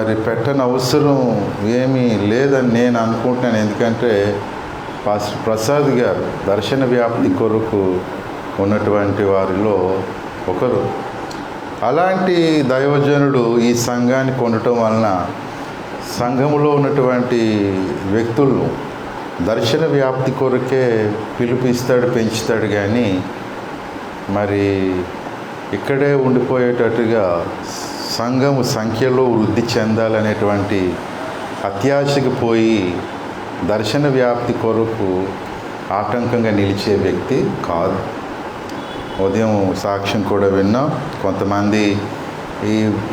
మరి పెట్టని అవసరం ఏమీ లేదని నేను అనుకుంటున్నాను. ఎందుకంటే పాస్టర్ ప్రసాద్ గారు దర్శన వ్యాప్తి కొరకు ఉన్నటువంటి వారిలో ఒకరు. అలాంటి దైవజనుడు ఈ సంఘానికి ఉండటం వలన సంఘములో ఉన్నటువంటి వ్యక్తులను దర్శన వ్యాప్తి కొరకే పిలిపిస్తాడు, పెంచుతాడు. కానీ మరి ఇక్కడే ఉండిపోయేటట్టుగా సంఘము సంఖ్యలో వృద్ధి చెందాలనేటువంటి అత్యాశకు పోయి దర్శన వ్యాప్తి కొరకు ఆటంకంగా నిలిచే వ్యక్తి కాదు. ఉదయం సాక్ష్యం కూడా విన్నాం. కొంతమంది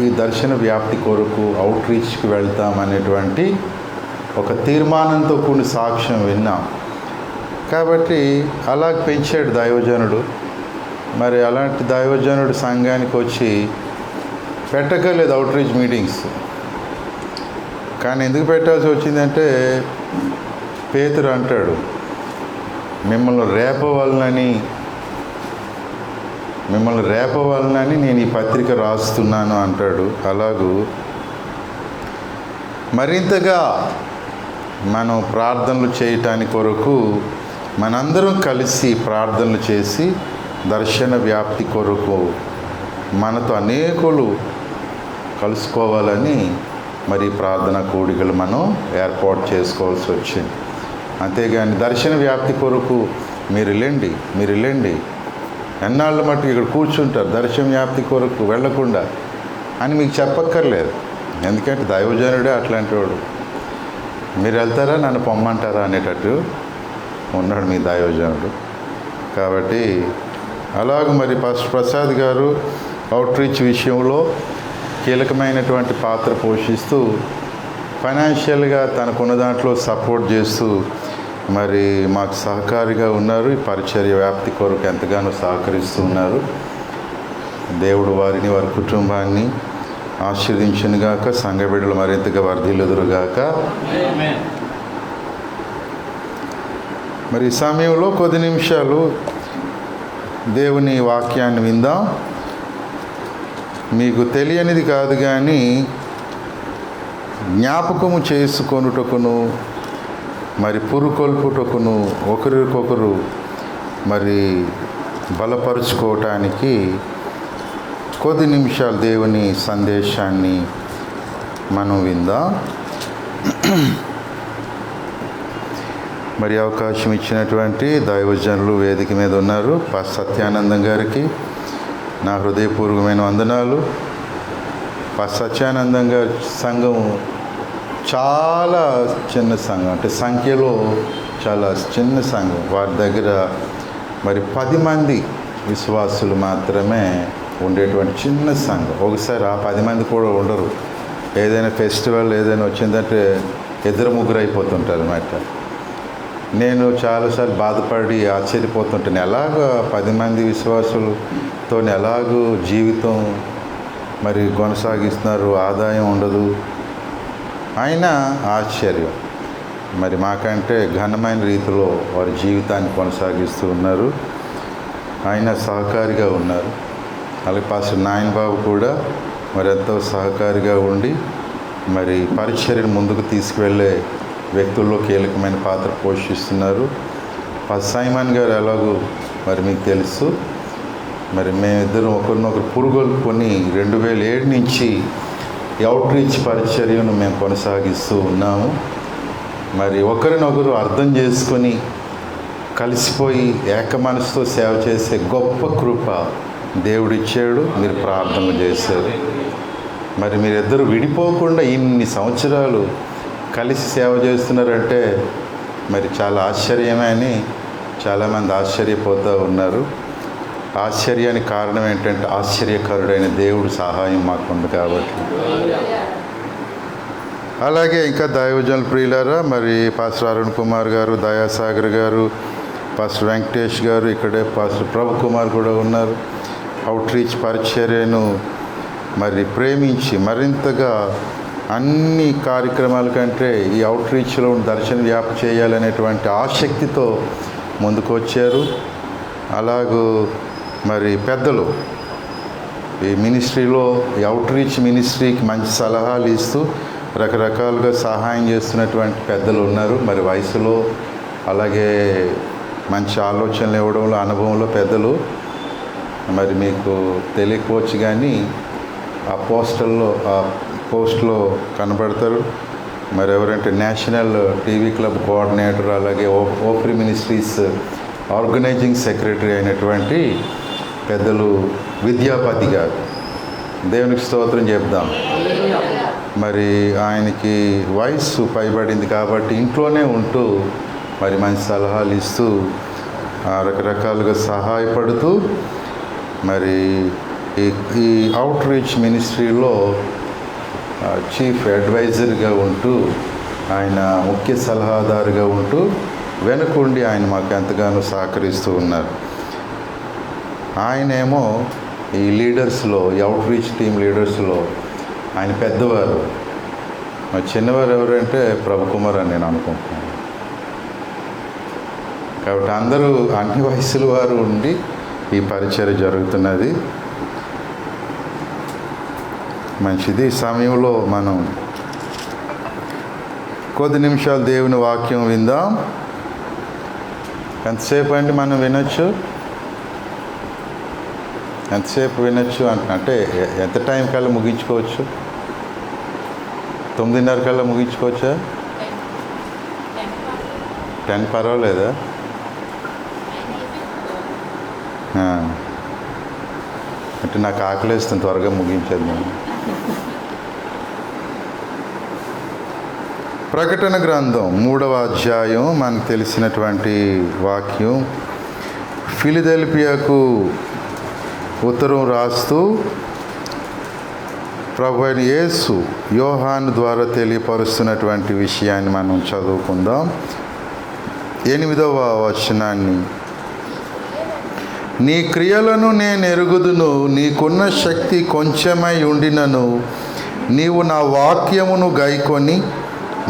ఈ దర్శన వ్యాప్తి కొరకు అవుట్ రీచ్కి వెళ్తామనేటువంటి ఒక తీర్మానంతో కూడిన సాక్ష్యం విన్నాం. కాబట్టి అలా పెంచాడు దైవజనుడు. మరి అలాంటి దైవజనుడు సంఘానికి వచ్చి పెట్టకలేదు అవుట్ రీచ్ మీటింగ్స్. కానీ ఎందుకు పెట్టాల్సి వచ్చిందంటే పేతురు అంటాడు, మిమ్మల్ని రేపవలనని నేను ఈ పత్రిక రాస్తున్నాను అంటాడు. అలాగూ మరింతగా మనం ప్రార్థనలు చేయటానికి కొరకు మనందరం కలిసి ప్రార్థనలు చేసి దర్శన వ్యాప్తి కొరకు మనతో అనేకులు కలుసుకోవాలని మరి ప్రార్థన కూడికలు మనం ఏర్పాటు చేసుకోవాల్సి వచ్చింది. అంతేగాని దర్శన వ్యాప్తి కొరకు మీరు వెళ్ళండి ఎన్నాళ్ళు మట్టుకు ఇక్కడ కూర్చుంటారు దర్శన వ్యాప్తి కొరకు వెళ్లకుండా అని మీకు చెప్పక్కర్లేదు. ఎందుకంటే దైవజనుడే అట్లాంటి వాడు. మీరు వెళ్తారా, నన్ను పొమ్మంటారా అనేటట్టు ఉన్నాడు మీ దైవజనుడు. కాబట్టి అలాగ మరి పాస్టర్ ప్రసాద్ గారు అవుట్ రీచ్ విషయంలో కీలకమైనటువంటి పాత్ర పోషిస్తూ ఫైనాన్షియల్గా తనకున్న దాంట్లో సపోర్ట్ చేస్తూ మరి మాకు సహకారిగా ఉన్నారు. ఈ పరిచర్య వ్యాప్తి కొరకు ఎంతగానో సహకరిస్తూ ఉన్నారు. దేవుడు వారిని, వారి కుటుంబాన్ని ఆశీర్వదించునుగాక. సంఘ బిడ్డలు మరింతగా వర్ధిల్లుదురుగాక. మరి ఈ సమయంలో కొద్ది నిమిషాలు దేవుని వాక్యాన్ని విందాం. మీకు తెలియనిది కాదు కానీ జ్ఞాపకము చేసుకొనుటకును మరి పురుకొల్పుటకును ఒకరికొకరు మరి బలపరుచుకోవటానికి కొద్ది నిమిషాలు దేవుని సందేశాన్ని మనం విందాం. మరి అవకాశం ఇచ్చినటువంటి దైవజనులు వేదిక మీద ఉన్నారు. పాస్టర్ సత్యానందం గారికి నా హృదయపూర్వకమైన వందనాలు. పాస్టర్ సత్యానందం గారి సంఘం చాలా చిన్న సంఘం, అంటే సంఖ్యలో చాలా చిన్న సంఘం. వారి దగ్గర మరి 10 మంది విశ్వాసులు మాత్రమే ఉండేటువంటి చిన్న సంఘం. ఒకసారి ఆ 10 మంది కూడా ఉండరు. ఏదైనా ఫెస్టివల్ ఏదైనా వచ్చిందంటే 2-3 అయిపోతుంటారు అన్నమాట. నేను చాలాసార్లు బాధపడి ఆశ్చర్యపోతుంటాను, ఎలాగో 10 మంది విశ్వాసులతో ఎలాగూ జీవితం మరి కొనసాగిస్తున్నారు, ఆదాయం ఉండదు. అయినా ఆశ్చర్యం, మరి మాకంటే ఘనమైన రీతిలో వారి జీవితాన్ని కొనసాగిస్తూ ఉన్నారు. ఆయన సహకారిగా ఉన్నారు. అలాగే పాస్టర్ నాయన్ బాబు కూడా మరి ఎంతో సహకారిగా ఉండి మరి పరిచర్యను ముందుకు తీసుకువెళ్ళే వ్యక్తుల్లో కీలకమైన పాత్ర పోషిస్తున్నారు. పాస్టర్ సైమన్ గారు ఎలాగో మరి మీకు తెలుసు. మరి మేమిద్దరం ఒకరినొకరు పురుగొల్పుకొని 2007 నుంచి అవుట్ రీచ్ పరిచర్యను మేము కొనసాగిస్తూ ఉన్నాము. మరి ఒకరినొకరు అర్థం చేసుకొని కలిసిపోయి ఏక మనసుతో సేవ చేసే గొప్ప కృప దేవుడిచ్చాడు. మీరు ప్రార్థన చేశారు. మరి మీరిద్దరు విడిపోకుండా ఇన్ని సంవత్సరాలు కలిసి సేవ చేస్తున్నారంటే మరి చాలా ఆశ్చర్యమే అని చాలామంది ఆశ్చర్యపోతూ ఉన్నారు. ఆశ్చర్యానికి కారణం ఏంటంటే ఆశ్చర్యకరుడైన దేవుడు సహాయం మాకుంది కాబట్టి. అలాగే ఇంకా దైవజనుల ప్రియులారా, మరి పాస్టర్ అరుణ్ కుమార్ గారు, దయాసాగర్ గారు, పాస్టర్ వెంకటేష్ గారు, ఇక్కడే పాస్టర్ ప్రభు కుమార్ కూడా ఉన్నారు. అవుట్ రీచ్ పరిచర్యను మరి ప్రేమించి మరింతగా అన్ని కార్యక్రమాల కంటే ఈ అవుట్ రీచ్లో దర్శన వ్యాప్తి చేయాలనేటువంటి ఆసక్తితో ముందుకు వచ్చారు. అలాగూ మరి పెద్దలు ఈ మినిస్ట్రీలో, ఈ అవుట్ రీచ్ మినిస్ట్రీకి మంచి సలహాలు ఇస్తూ రకరకాలుగా సహాయం చేస్తున్నటువంటి పెద్దలు ఉన్నారు. మరి వయసులో అలాగే మంచి ఆలోచనలు ఇవ్వడంలో, అనుభవంలో పెద్దలు. మరి మీకు తెలియకపోవచ్చు కానీ ఆ పోస్ట్లో కనబడతారు. మరి ఎవరంటే నేషనల్ టీవీ క్లబ్ కోఆర్డినేటర్, అలాగే ఓఫ్రీ మినిస్ట్రీస్ ఆర్గనైజింగ్ సెక్రటరీ అయినటువంటి పెద్దలు విద్యాపతి గారు. దేవునికి స్తోత్రం చెప్దాం. మరి ఆయనకి వయస్సు పైబడింది కాబట్టి ఇంట్లోనే ఉంటూ మరి మంచి సలహాలు ఇస్తూ రకరకాలుగా సహాయపడుతూ మరి ఈ అవుట్ రీచ్ మినిస్ట్రీలో చీఫ్ అడ్వైజర్గా ఉంటూ, ఆయన ముఖ్య సలహాదారుగా ఉంటూ వెనుకుండి ఆయన మాకు ఎంతగానో సహకరిస్తూ ఉన్నారు. ఆయనేమో ఈ లీడర్స్లో, ఈ అవుట్ రీచ్ టీమ్ లీడర్స్లో ఆయన పెద్దవారు. చిన్నవారు ఎవరంటే ప్రభుకుమార్ అని నేను అనుకుంటున్నాను. కాబట్టి అందరూ అన్ని వయసుల వారు ఉండి ఈ పరిచర్య జరుగుతున్నది. మంచిది. ఈ సమయంలో మనం కొద్ది నిమిషాలు దేవుని వాక్యం విందాం. ఎంతసేపు అండి మనం వినొచ్చు? ఎంతసేపు వినొచ్చు అంటే ఎంత టైం కల్లా ముగించుకోవచ్చు? 9:30 కల్లా ముగించుకోవచ్చా? 10 పర్వాలేదా? అంటే నాకు ఆకలేస్తుంది, త్వరగా ముగించేద్దాం. ప్రకటన గ్రంథం 3వ అధ్యాయం మనకు తెలిసినటువంటి వాక్యం. ఫిలదెల్ఫియాకు ఉత్తరం రాస్తూ ప్రభు అయిన యేసు యోహాను ద్వారా తెలియపరుస్తున్నటువంటి విషయాన్ని మనం చదువుకుందాం. 8వ వచనాన్ని. నీ క్రియలను నేను ఎరుగుదును, నీకున్న శక్తి కొంచెమై ఉండినను నీవు నా వాక్యమును గైకొని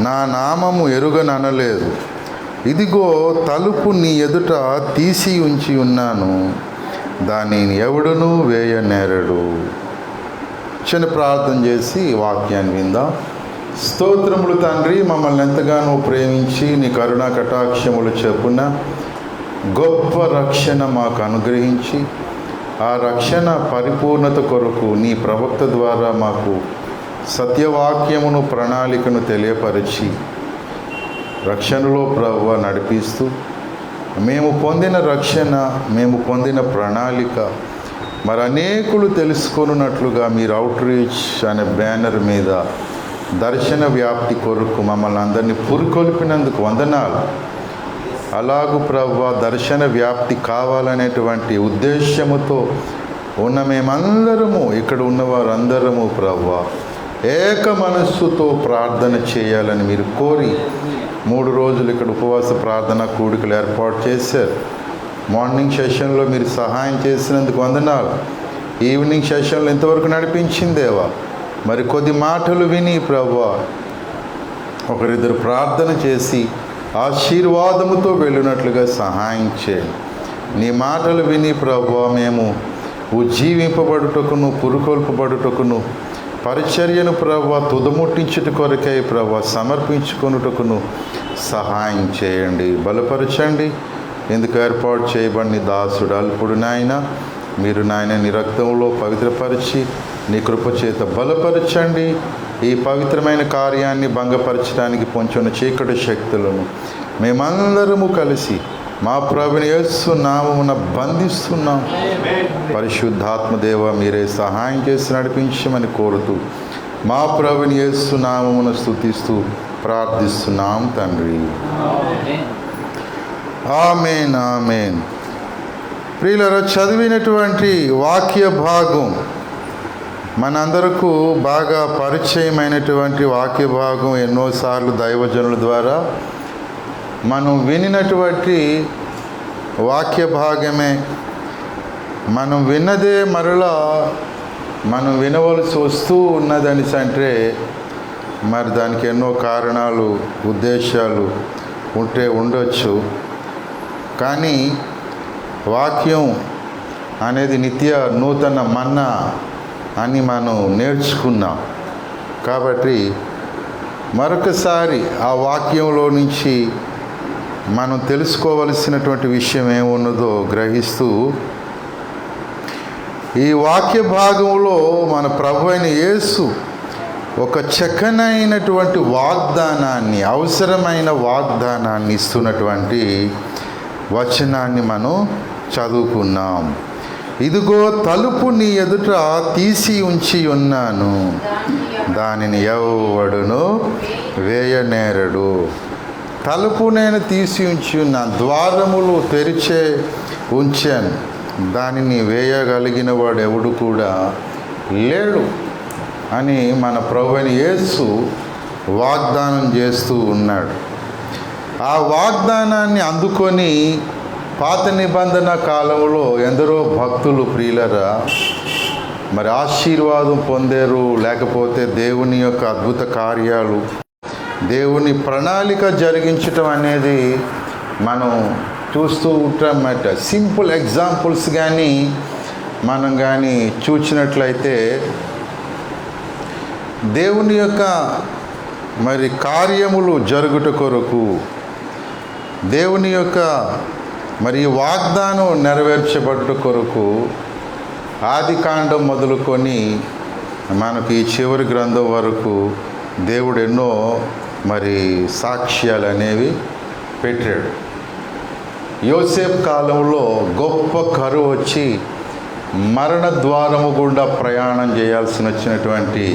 నా నామము ఎరుగననలేదు. ఇదిగో తలుపు నీ ఎదుట తీసి ఉంచి ఉన్నాను, దానిని ఎవడునూ వేయనేరడు. చిన్న ప్రార్థన చేసి వాక్యాన్ని విందాం. స్తోత్రములు తండ్రి, మమ్మల్ని ఎంతగానో ప్రేమించి నీ కరుణా కటాక్షములు చెప్పున గొప్ప రక్షణ మాకు అనుగ్రహించి, ఆ రక్షణ పరిపూర్ణత కొరకు నీ ప్రవక్త ద్వారా మాకు సత్యవాక్యమును, ప్రణాళికను తెలియపరిచి రక్షణలో ప్రభువా నడిపిస్తూ, మేము పొందిన రక్షణ, మేము పొందిన ప్రణాళిక మరి అనేకులు తెలుసుకొనున్నట్లుగా మీరు అవుట్ రీచ్ అనే బ్యానర్ మీద దర్శన వ్యాప్తి కొరకు మమ్మల్ని అందరినీ పురికొల్పినందుకు వందనాలు. అలాగూ ప్రభువా దర్శన వ్యాప్తి కావాలనేటువంటి ఉద్దేశముతో ఉన్న మేమందరము, ఇక్కడ ఉన్నవారందరము ప్రభువా ఏక మనస్సుతో ప్రార్థన చేయాలని మీరు కోరి 3 రోజులు ఇక్కడ ఉపవాస ప్రార్థన కూడికలు ఏర్పాటు చేశారు. మార్నింగ్ సెషన్లో మీరు సహాయం చేసినందుకు వందనాలు. ఈవినింగ్ సెషన్లో ఇంతవరకు నడిపించిందేవా. మరి కొద్ది మాటలు విని ప్రభువా ఒకరిద్దరు ప్రార్థన చేసి ఆశీర్వాదముతో వెళ్ళినట్లుగా సహాయం చేయండి. నీ మాటలు విని ప్రభువా మేము ఉజ్జీవింపబడుటకును, పురుకొల్పబడుటకును, పరిచర్యను ప్రభువా తుదముట్టించుట కొరకై ప్రభువా సమర్పించుకొనుటకును సహాయం చేయండి, బలపరచండి. ఎందుకు ఏర్పాటు చేయబడిన దాసుడు అల్పుడు నాయన, మీరు నాయన నీ రక్తంలో పవిత్రపరిచి నీ కృపచేత బలపరచండి. ఈ పవిత్రమైన కార్యాన్ని భంగపరచడానికి పొంచున్న చీకటి శక్తులను మేమందరము కలిసి మా ప్రభుని యేసు నామమున బంధిస్తున్నాం. పరిశుద్ధాత్మదేవ మీరే సహాయం చేసి నడిపించమని కోరుతూ మా ప్రభుని యేసు నామమున స్తుతిస్తూ ప్రార్థిస్తున్నాం తండ్రి. ఆమేన్, ఆమేన్. ప్రియులారా, చదివినటువంటి వాక్య భాగం మనందరకు బాగా పరిచయమైనటువంటి వాక్య భాగం. ఎన్నోసార్లు దైవజనుల ద్వారా మనం వినినటువంటి వాక్య భాగమే. మనం విన్నదే మరలా మనం వినవలసి వస్తూ ఉన్నదని అంటే మరి దానికి ఎన్నో కారణాలు, ఉద్దేశాలు ఉండొచ్చు. కానీ వాక్యం అనేది నిత్య నూతన మన్నా అని మనం నేర్చుకున్నాం. కాబట్టి మరొకసారి ఆ వాక్యంలో నుంచి మనం తెలుసుకోవలసినటువంటి విషయం ఏమున్నదో గ్రహిస్తూ, ఈ వాక్య భాగంలో మన ప్రభు అయిన యేసు ఒక చక్కనైనటువంటి వాగ్దానాన్ని, అవసరమైన వాగ్దానాన్ని ఇస్తున్నటువంటి వచనాన్ని మనం చదువుకున్నాం. ఇదిగో తలుపు నీ ఎదుట తీసి ఉంచి ఉన్నాను, దానిని ఎవడును వేయనేరడు. తలుపు నేను తీసి ఉంచి ఉన్నాను, ద్వారములు తెరిచే ఉంచాను, దానిని వేయగలిగిన వాడు ఎవడు కూడా లేడు అని మన ప్రభువైన యేసు వాగ్దానం చేస్తూ ఉన్నాడు. ఆ వాగ్దానాన్ని అందుకొని పాత నిబంధన కాలంలో ఎందరో భక్తులు ప్రియులరా మరి ఆశీర్వాదం పొందారు. లేకపోతే దేవుని యొక్క అద్భుత కార్యాలు, దేవుని ప్రణాళిక జరిగించటం అనేది మనం చూస్తూ ఉంటామన్నమాట. సింపుల్ ఎగ్జాంపుల్స్ కానీ మనం కానీ చూసినట్లయితే దేవుని యొక్క మరి కార్యములు జరుగుట కొరకు, దేవుని యొక్క మరి వాగ్దానం నెరవేర్చబడుట కొరకు ఆదికాండం మొదలుకొని మనకి ఈ చివరి గ్రంథం వరకు దేవుడు ఎన్నో మరి సాక్ష్యాలు అనేవి పెట్టాడు. యోసేపు కాలంలో గొప్ప కరువు వచ్చి మరణ ద్వారము గుండా ప్రయాణం చేయాల్సి వచ్చినటువంటి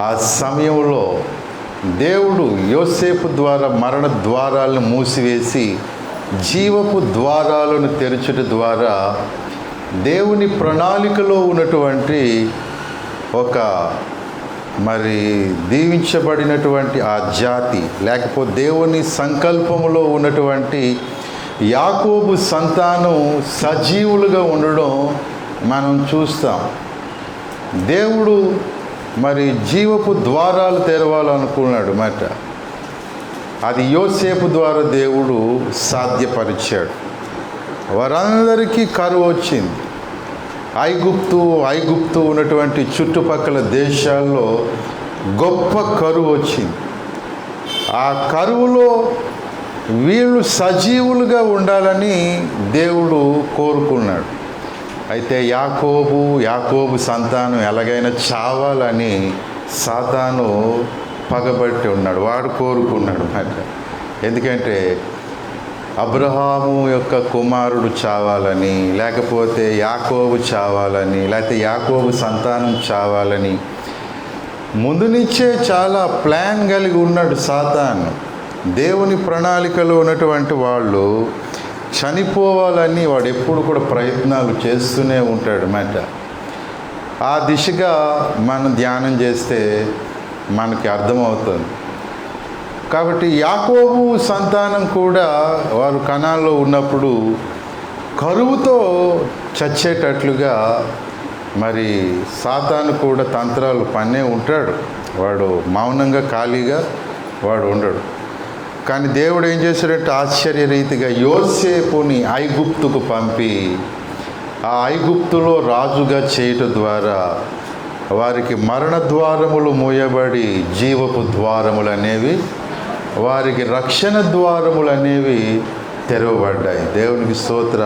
ఆ సమయంలో దేవుడు యోసేపు ద్వారా మరణ ద్వారాలను మూసివేసి జీవపు ద్వారాలను తెరచుట ద్వారా దేవుని ప్రణాళికలో ఉన్నటువంటి ఒక మరి దీవించబడినటువంటి ఆ జాతి, లేకపోతే దేవుని సంకల్పములో ఉన్నటువంటి యాకోబు సంతానం సజీవులుగా ఉండడం మనం చూస్తాం. దేవుడు మరి జీవపు ద్వారాలు తెరవాలనుకున్నాడు మాట. అది యోసేపు ద్వారా దేవుడు సాధ్యపరిచాడు. వారందరికీ కరువు వచ్చింది. ఐగుప్తు ఉన్నటువంటి చుట్టుపక్కల దేశాల్లో గొప్ప కరువు వచ్చింది. ఆ కరువులో వీళ్ళు సజీవులుగా ఉండాలని దేవుడు కోరుకున్నాడు. అయితే యాకోబు సంతానం ఎలాగైనా చావాలని సాతాను పగబట్టి ఉన్నాడు. వాడు కోరుకున్నాడు మాట. ఎందుకంటే అబ్రహాము యొక్క కుమారుడు చావాలని, లేకపోతే యాకోబు చావాలని, లేకపోతే యాకోబు సంతానం చావాలని ముందు నుంచే చాలా ప్లాన్ కలిగి ఉన్నాడు సాతాను. దేవుని ప్రణాళికలో ఉన్నటువంటి వాళ్ళు చనిపోవాలని వాడు ఎప్పుడు కూడా ప్రయత్నాలు చేస్తూనే ఉంటాడు మాట. ఆ దిశగా మనం ధ్యానం చేస్తే మనకి అర్థమవుతుంది. కాబట్టి యాకోబు సంతానం కూడా వారు కనాల్లో ఉన్నప్పుడు కరువుతో చచ్చేటట్లుగా మరి సాతాను కూడా తంత్రాలు పన్నే ఉంటాడు. వాడు మౌనంగా ఖాళీగా వాడు ఉండడు. కానీ దేవుడు ఏం చేశాడంటే ఆశ్చర్యరీతిగా యోసేపుని ఐగుప్తుకు పంపి ఆ ఐగుప్తులో రాజుగా చేయటం ద్వారా వారికి మరణ ద్వారములు మూయబడి జీవపు ద్వారములు అనేవి, వారికి రక్షణ ద్వారములు అనేవి తెరవబడ్డాయి. దేవునికి స్తోత్ర.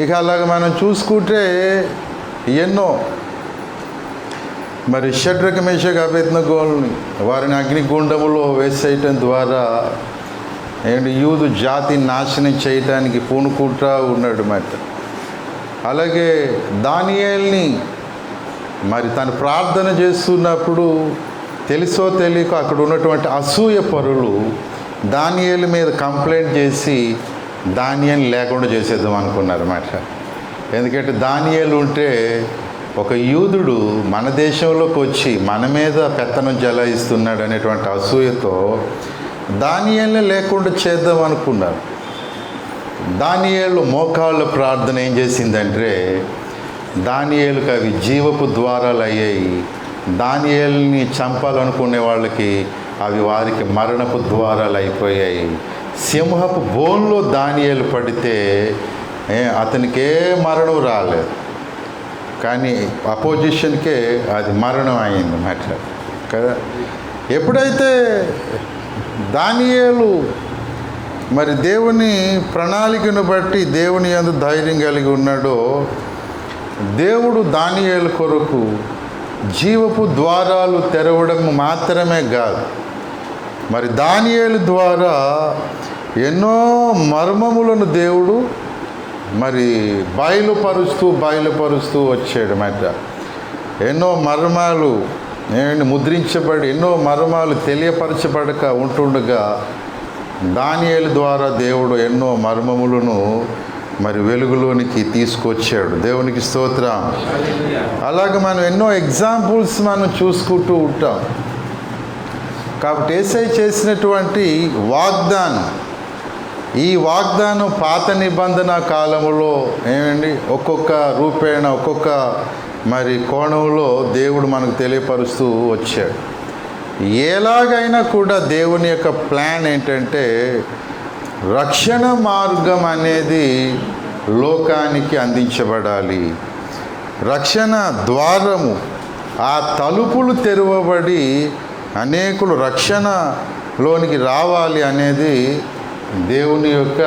ఇక అలాగ మనం చూసుకుంటే ఎన్నో మరి షడ్రక మేషక అబేద్నెగోల్ని వారిని అగ్నిగుండములో వేసేయటం ద్వారా యూదు జాతిని నాశనం చేయటానికి పూనుకుంటా ఉన్నాడు మాట. అలాగే దానియేల్ని మరి తను ప్రార్థన చేస్తున్నప్పుడు తెలుసో తెలియక అక్కడ ఉన్నటువంటి అసూయ పరులు దానియేలు మీద కంప్లైంట్ చేసి దానియేలు లేకుండా చేసేద్దాం అనుకున్నారు మాట. ఎందుకంటే దానియేలు ఉంటే ఒక యూదుడు మన దేశంలోకి వచ్చి మన మీద పెత్తనం జలాయిస్తున్నాడు అనేటువంటి అసూయతో దానియేలుని లేకుండా చేద్దాం అనుకున్నారు. దానియేలు మోకాళ్ళ ప్రార్థన ఏం చేసిందంటే దానియేలుకి అవి జీవపు ద్వారాలు అయ్యాయి. దానియేలుని చంపాలనుకునే వాళ్ళకి అవి వారికి మరణపు ద్వారాలు అయిపోయాయి. సింహపు బోన్లో దానియేలు పడితే అతనికి ఏ మరణం రాలేదు. కానీ అపోజిషన్కే అది మరణం అయింది మాట కదా. ఎప్పుడైతే దానియేలు మరి దేవుని ప్రణాళికను బట్టి దేవుని యందు ధైర్యం కలిగి ఉన్నాడో, దేవుడు దానియేలు కొరకు జీవపు ద్వారాలు తెరవడం మాత్రమే కాదు, మరి దానియేలు ద్వారా ఎన్నో మర్మములను దేవుడు మరి బయలుపరుస్తూ వచ్చాడు మాట. ఎన్నో మర్మాలు ముద్రించబడి ఎన్నో మర్మాలు తెలియపరచబడక ఉంటుండగా దానియేలు ద్వారా దేవుడు ఎన్నో మర్మములను మరి వెలుగులోనికి తీసుకొచ్చాడు. దేవునికి స్తోత్రం. అలాగే మనం ఎన్నో ఎగ్జాంపుల్స్ మనం చూసుకుంటూ ఉంటాం. కాబట్టి యేసయ్య చేసినటువంటి వాగ్దానం, ఈ వాగ్దానం పాత నిబంధన కాలంలో ఒక్కొక్క రూపేణ ఒక్కొక్క మరి కోణంలో దేవుడు మనకు తెలియపరుస్తూ వచ్చాడు. ఎలాగైనా కూడా దేవుని యొక్క ప్లాన్ ఏంటంటే రక్షణ మార్గం అనేది లోకానికి అందించబడాలి. రక్షణ ద్వారము, ఆ తలుపులు తెరవబడి అనేకులు రక్షణలోనికి రావాలి అనేది దేవుని యొక్క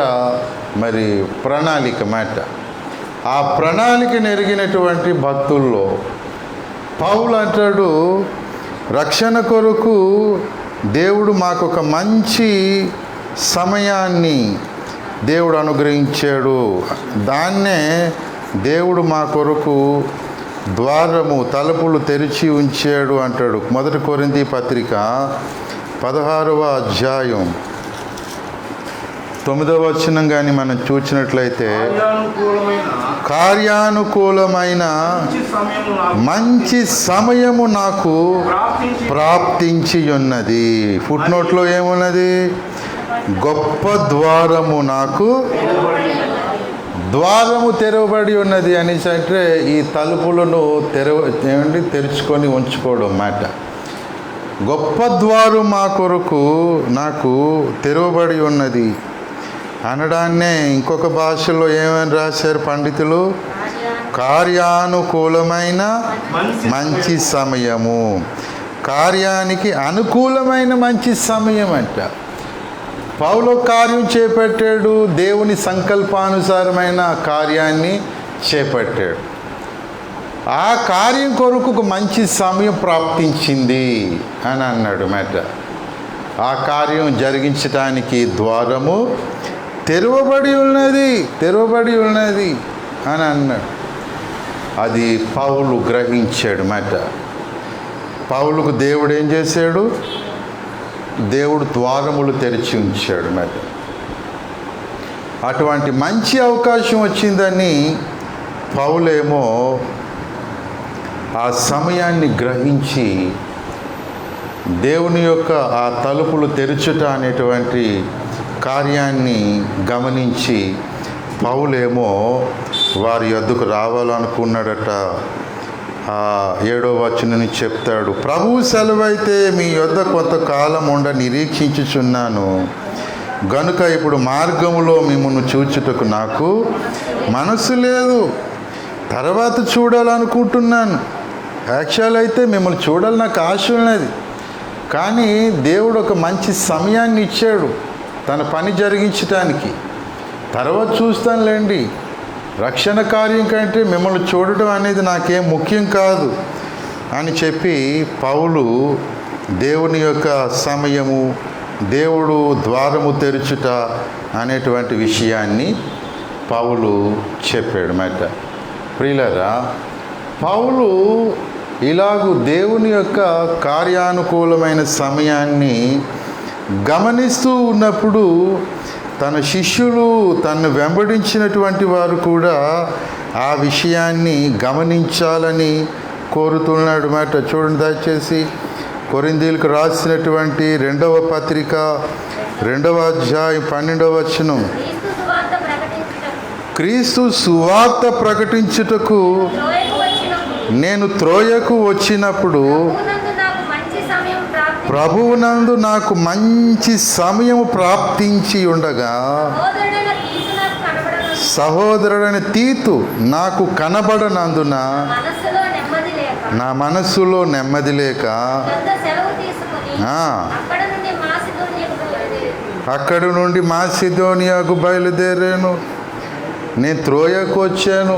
మరి ప్రణాళిక మాట. ఆ ప్రణాళిక నెరిగినటువంటి భక్తుల్లో పౌలు అంటాడు, రక్షణ కొరకు దేవుడు మాకు ఒక మంచి సమయాన్ని దేవుడు అనుగ్రహించాడు, దాన్నే దేవుడు మా కొరకు ద్వారము తలుపులు తెరిచి ఉంచాడు అంటాడు. 1 కొరింథీ పత్రిక 16వ అధ్యాయం 9వ వచనం కానీ మనం చూసినట్లయితే, కార్యానుకూలమైన మంచి సమయము నాకు ప్రాప్తించి ఉన్నది. ఫుట్ నోట్లో ఏమున్నది? గొప్ప ద్వారము నాకు తెరవబడి ఉన్నది అనేసి అంటే ఈ తలుపులను తెరుచుకొని ఉంచుకోవడం మాట. గొప్ప ద్వారం మా కొరకు నాకు తెరవబడి ఉన్నది అనడాన్నే ఇంకొక భాషలో ఏమని రాశారు పండితులు? కార్యానుకూలమైన మంచి సమయము. కార్యానికి అనుకూలమైన మంచి సమయం అంట. పౌలు కార్యం చేపట్టాడు, దేవుని సంకల్పానుసారమైన కార్యాన్ని చేపట్టాడు. ఆ కార్యం కొరకు ఒక మంచి సమయం ప్రాప్తించింది అని అన్నాడు మాట. ఆ కార్యం జరిగించడానికి ద్వారము తెరవబడి ఉన్నది అని అన్నాడు. అది పౌలు గ్రహించాడు మాట. పౌలుకు దేవుడు ఏం చేశాడు? దేవుడు ద్వారములు తెరిచి ఉంచాడు మాట. అటువంటి మంచి అవకాశం వచ్చిందని పౌలేమో ఆ సమయాన్ని గ్రహించి దేవుని యొక్క ఆ తలుపులు తెరుచుట అనేటువంటి కార్యాన్ని గమనించి పౌలేమో వారి యొద్దకు రావాలనుకున్నాడట. 7వ వచనం చెప్తాడు, ప్రభువు సెలవైతే మీ యొద్ద కొంతకాలం ఉండ నిరీక్షించుచున్నాను గనుక ఇప్పుడు మార్గములో మిమ్మల్ని చూచుటకు నాకు మనసు లేదు, తర్వాత చూడాలనుకుంటున్నాను. యాక్చువల్ అయితే మిమ్మల్ని చూడాలి నాకు ఆశ ఉన్నది, కానీ దేవుడు ఒక మంచి సమయాన్ని ఇచ్చాడు తన పని జరిగించటానికి. తర్వాత చూస్తానులేండి, రక్షణ కార్యం కంటే మిమ్మల్ని చూడటం అనేది నాకేం ముఖ్యం కాదు అని చెప్పి పౌలు దేవుని యొక్క సమయము, దేవుడు ద్వారము తెరుచుట అనేటువంటి విషయాన్ని పౌలు చెప్పాడు మాట. ప్రియులారా, పౌలు ఇలాగూ దేవుని యొక్క కార్యానుకూలమైన సమయాన్ని గమనిస్తూ ఉన్నప్పుడు తన శిష్యులు తనను వెంబడించినటువంటి వారు కూడా ఆ విషయాన్ని గమనించాలని కోరుతున్నాడు మాట. చూడండి దయచేసి కొరింథీయులకు రాసినటువంటి 2వ పత్రిక 2వ అధ్యాయం 12వ వచనం. క్రీస్తు సువార్త ప్రకటించుటకు నేను త్రోయకు వచ్చినప్పుడు ప్రభువునందు నాకు మంచి సమయం ప్రాప్తించి ఉండగా సహోదరుడైన తీతు నాకు కనబడనందున మనస్సులో నెమ్మది లేక నా మనస్సులో నెమ్మది లేక పెద్ద సెలవు తీసుకుని ఆ. అక్కడ నుండి మాసిదోనియాకు బయలుదేరాను. అక్కడి నుండి మాసిదోనియాకు బయలుదేరాను. నేను త్రోయకు వచ్చాను.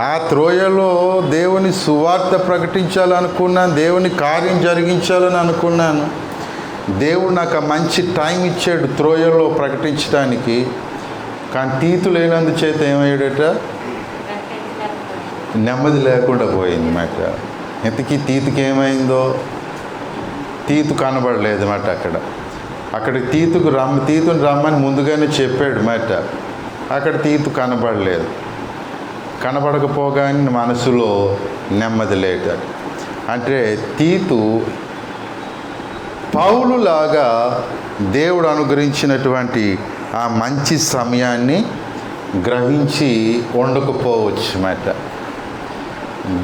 ఆ త్రోయలో దేవుని సువార్త ప్రకటించాలనుకున్నాను, దేవుని కార్యం జరిగించాలని అనుకున్నాను. దేవుడు నాకు ఆ మంచి టైం ఇచ్చాడు త్రోయలో ప్రకటించడానికి. కానీ తీతు లేనందు చేత ఏమయ్యాడట, నెమ్మది లేకుండా పోయింది మాట. ఇంతకీ తీతుకి ఏమైందో, తీతు కనబడలేదు మాట. అక్కడ తీతుని రమ్మని ముందుగానే చెప్పాడు మాట. అక్కడ తీతు కనబడలేదు. కనబడకపోగానే మనసులో నెమ్మది లేదు. అంటే తీతు పౌలులాగా దేవుడు అనుగ్రహించినటువంటి ఆ మంచి సమయాన్ని గ్రహించి ఉండకపోవచ్చు మాట.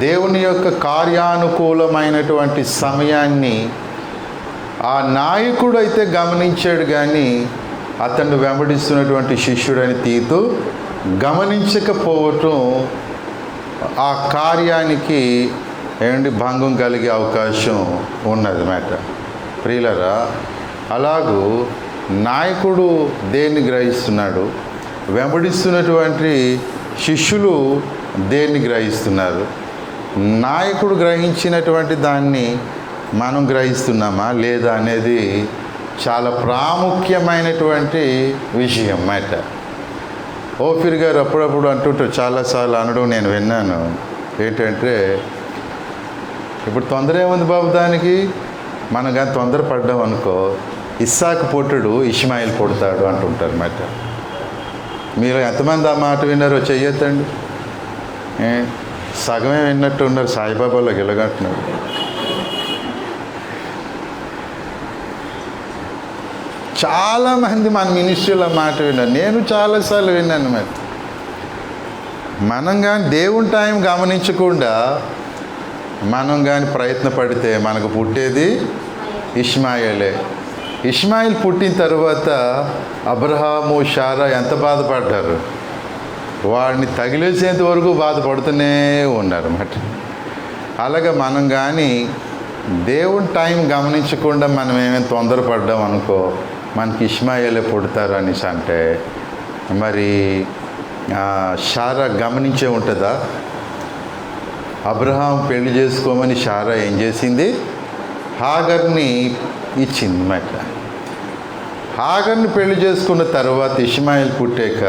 దేవుని యొక్క కార్యానుకూలమైనటువంటి సమయాన్ని ఆ నాయకుడు అయితే గమనించాడు, కానీ అతన్ని వెంబడిస్తున్నటువంటి శిష్యుడని తీతు గమనించకపోవటం ఆ కార్యానికి భంగం కలిగే అవకాశం ఉన్నది మాట. ప్రియులరా, అలాగూ నాయకుడు దేన్ని గ్రహిస్తున్నాడు, వెంబడిస్తున్నటువంటి శిష్యులు దేన్ని గ్రహిస్తున్నారు? నాయకుడు గ్రహించినటువంటి దాన్ని మనం గ్రహిస్తున్నామా లేదా అనేది చాలా ప్రాముఖ్యమైనటువంటి విషయం మాట. ఓఫీర్ గారు అప్పుడప్పుడు అంటుంటారు, చాలాసార్లు అనడం నేను విన్నాను. ఏంటంటే, ఇప్పుడు తొందర ఏముంది బాబు దానికి, మనం కానీ తొందరపడ్డాం అనుకో ఇస్సాకు పుట్టడు ఇష్మాయిల్ పుడతాడు అంటుంటారు మాట. మీరు ఎంతమంది ఆ మాట విన్నారో చెయ్యొద్దండి. సగమే విన్నట్టు ఉన్నారు, సాయిబాబాలో గిలగంటున్నారు. చాలామంది మన మినిస్ట్రీలో మాట విన్నారు, నేను చాలాసార్లు విన్నాను మరి. మనం కానీ దేవుని టైం గమనించకుండా మనం కానీ ప్రయత్నపడితే మనకు పుట్టేది ఇష్మాయిలే. ఇష్మాయిల్ పుట్టిన తర్వాత అబ్రహాము, శారా ఎంత బాధపడ్డారు, వాడిని తగిలేసేంత వరకు బాధపడుతూనే ఉన్నారు అన్నమాట. అలాగే మనం కానీ దేవుని టైం గమనించకుండా మనం ఏమైనా తొందరపడ్డాం అనుకో మనకి ఇష్మాయిలే పుడతారు అనేసి అంటే, మరి శారా గమనించే ఉంటుందా? అబ్రహాం పెళ్లి చేసుకోమని శారా ఏం చేసింది, హాగర్ని ఇచ్చింది మాట. హాగర్ని పెళ్లి చేసుకున్న తర్వాత ఇష్మాయిల్ పుట్టాక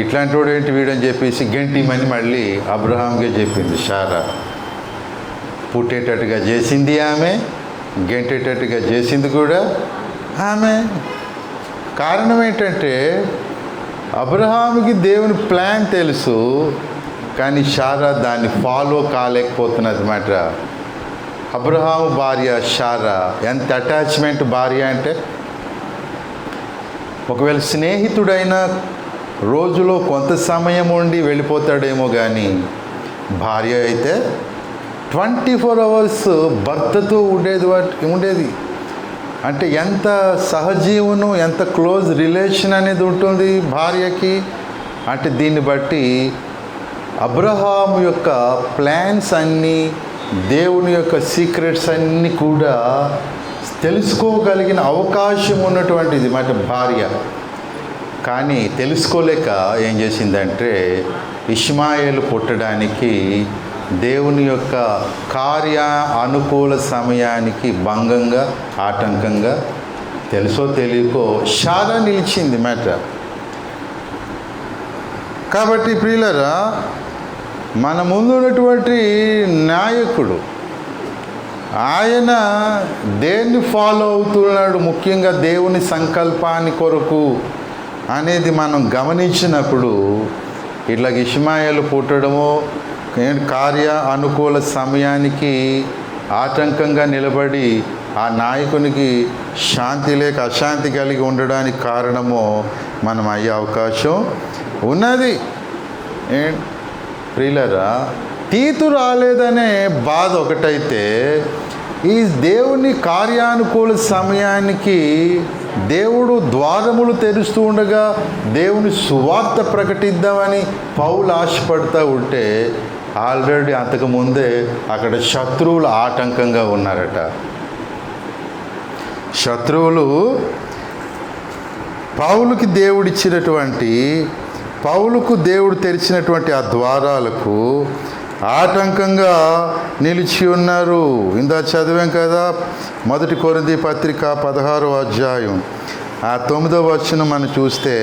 ఇట్లాంటి వాడు ఏంటి వీడని చెప్పేసి గెంటిమని మళ్ళీ అబ్రహాంకే చెప్పింది శారా. పుట్టేటట్టుగా చేసింది ఆమె, గెంటేటట్టుగా చేసింది కూడా ఆమె. కారణం ఏంటంటే అబ్రహాముకి దేవుని ప్లాన్ తెలుసు, కానీ శారా దాన్ని ఫాలో కాలేకపోతున్నది మాట. అబ్రహాము భార్య శారా ఎంత అటాచ్మెంట్ భార్య అంటే, ఒకవేళ స్నేహితుడైన రోజులో కొంత సమయం ఉండి వెళ్ళిపోతాడేమో, కానీ భార్య అయితే 24 hours భర్తతో ఉండేది. అంటే ఎంత సహజీవనం, ఎంత క్లోజ్ రిలేషన్ అనేది ఉంటుంది భార్యకి. అంటే దీన్ని బట్టి అబ్రహాము యొక్క ప్లాన్స్ అన్నీ, దేవుని యొక్క సీక్రెట్స్ అన్నీ కూడా తెలుసుకోగలిగిన అవకాశం ఉన్నటువంటిది మాట భార్య. కానీ తెలుసుకోలేక ఏం చేసిందంటే ఇష్మాయేలు పుట్టడానికి దేవుని యొక్క కార్య అనుకూల సమయానికి భంగంగా, ఆటంకంగా తెలుసో తెలియకో శారా నిలిచింది మాట. కాబట్టి ప్రియులరా, మన ముందు ఉన్నటువంటి నాయకుడు ఆయన దేన్ని ఫాలో అవుతున్నాడు, ముఖ్యంగా దేవుని సంకల్పాన్ని కొరకు అనేది మనం గమనించినప్పుడు ఇట్లా ఇష్మాయేలు పుట్టడము కార్య అనుకూల సమయానికి ఆటంకంగా నిలబడి ఆ నాయకునికి శాంతి లేక అశాంతి కలిగి ఉండడానికి కారణము మనం అయ్యే అవకాశం ఉన్నది. ప్రియులరా, తీతు రాలేదనే బాధ ఒకటైతే, ఈ దేవుని కార్యానుకూల సమయానికి దేవుడు ద్వారములు తెరుస్తూ ఉండగా దేవుని సువార్త ప్రకటిద్దామని పౌలు ఆశపడుతూ ఉంటే ఆల్రెడీ అంతకుముందే అక్కడ శత్రువులు ఆటంకంగా ఉన్నారట. శత్రువులు పౌలుకు దేవుడు తెరిచినటువంటి ఆ ద్వారాలకు ఆటంకంగా నిలిచి ఉన్నారు. ఇందా చదివాం కదా, 1 కొరింథీ పత్రిక 16వ అధ్యాయం 9వ వచనం మనం చూస్తే,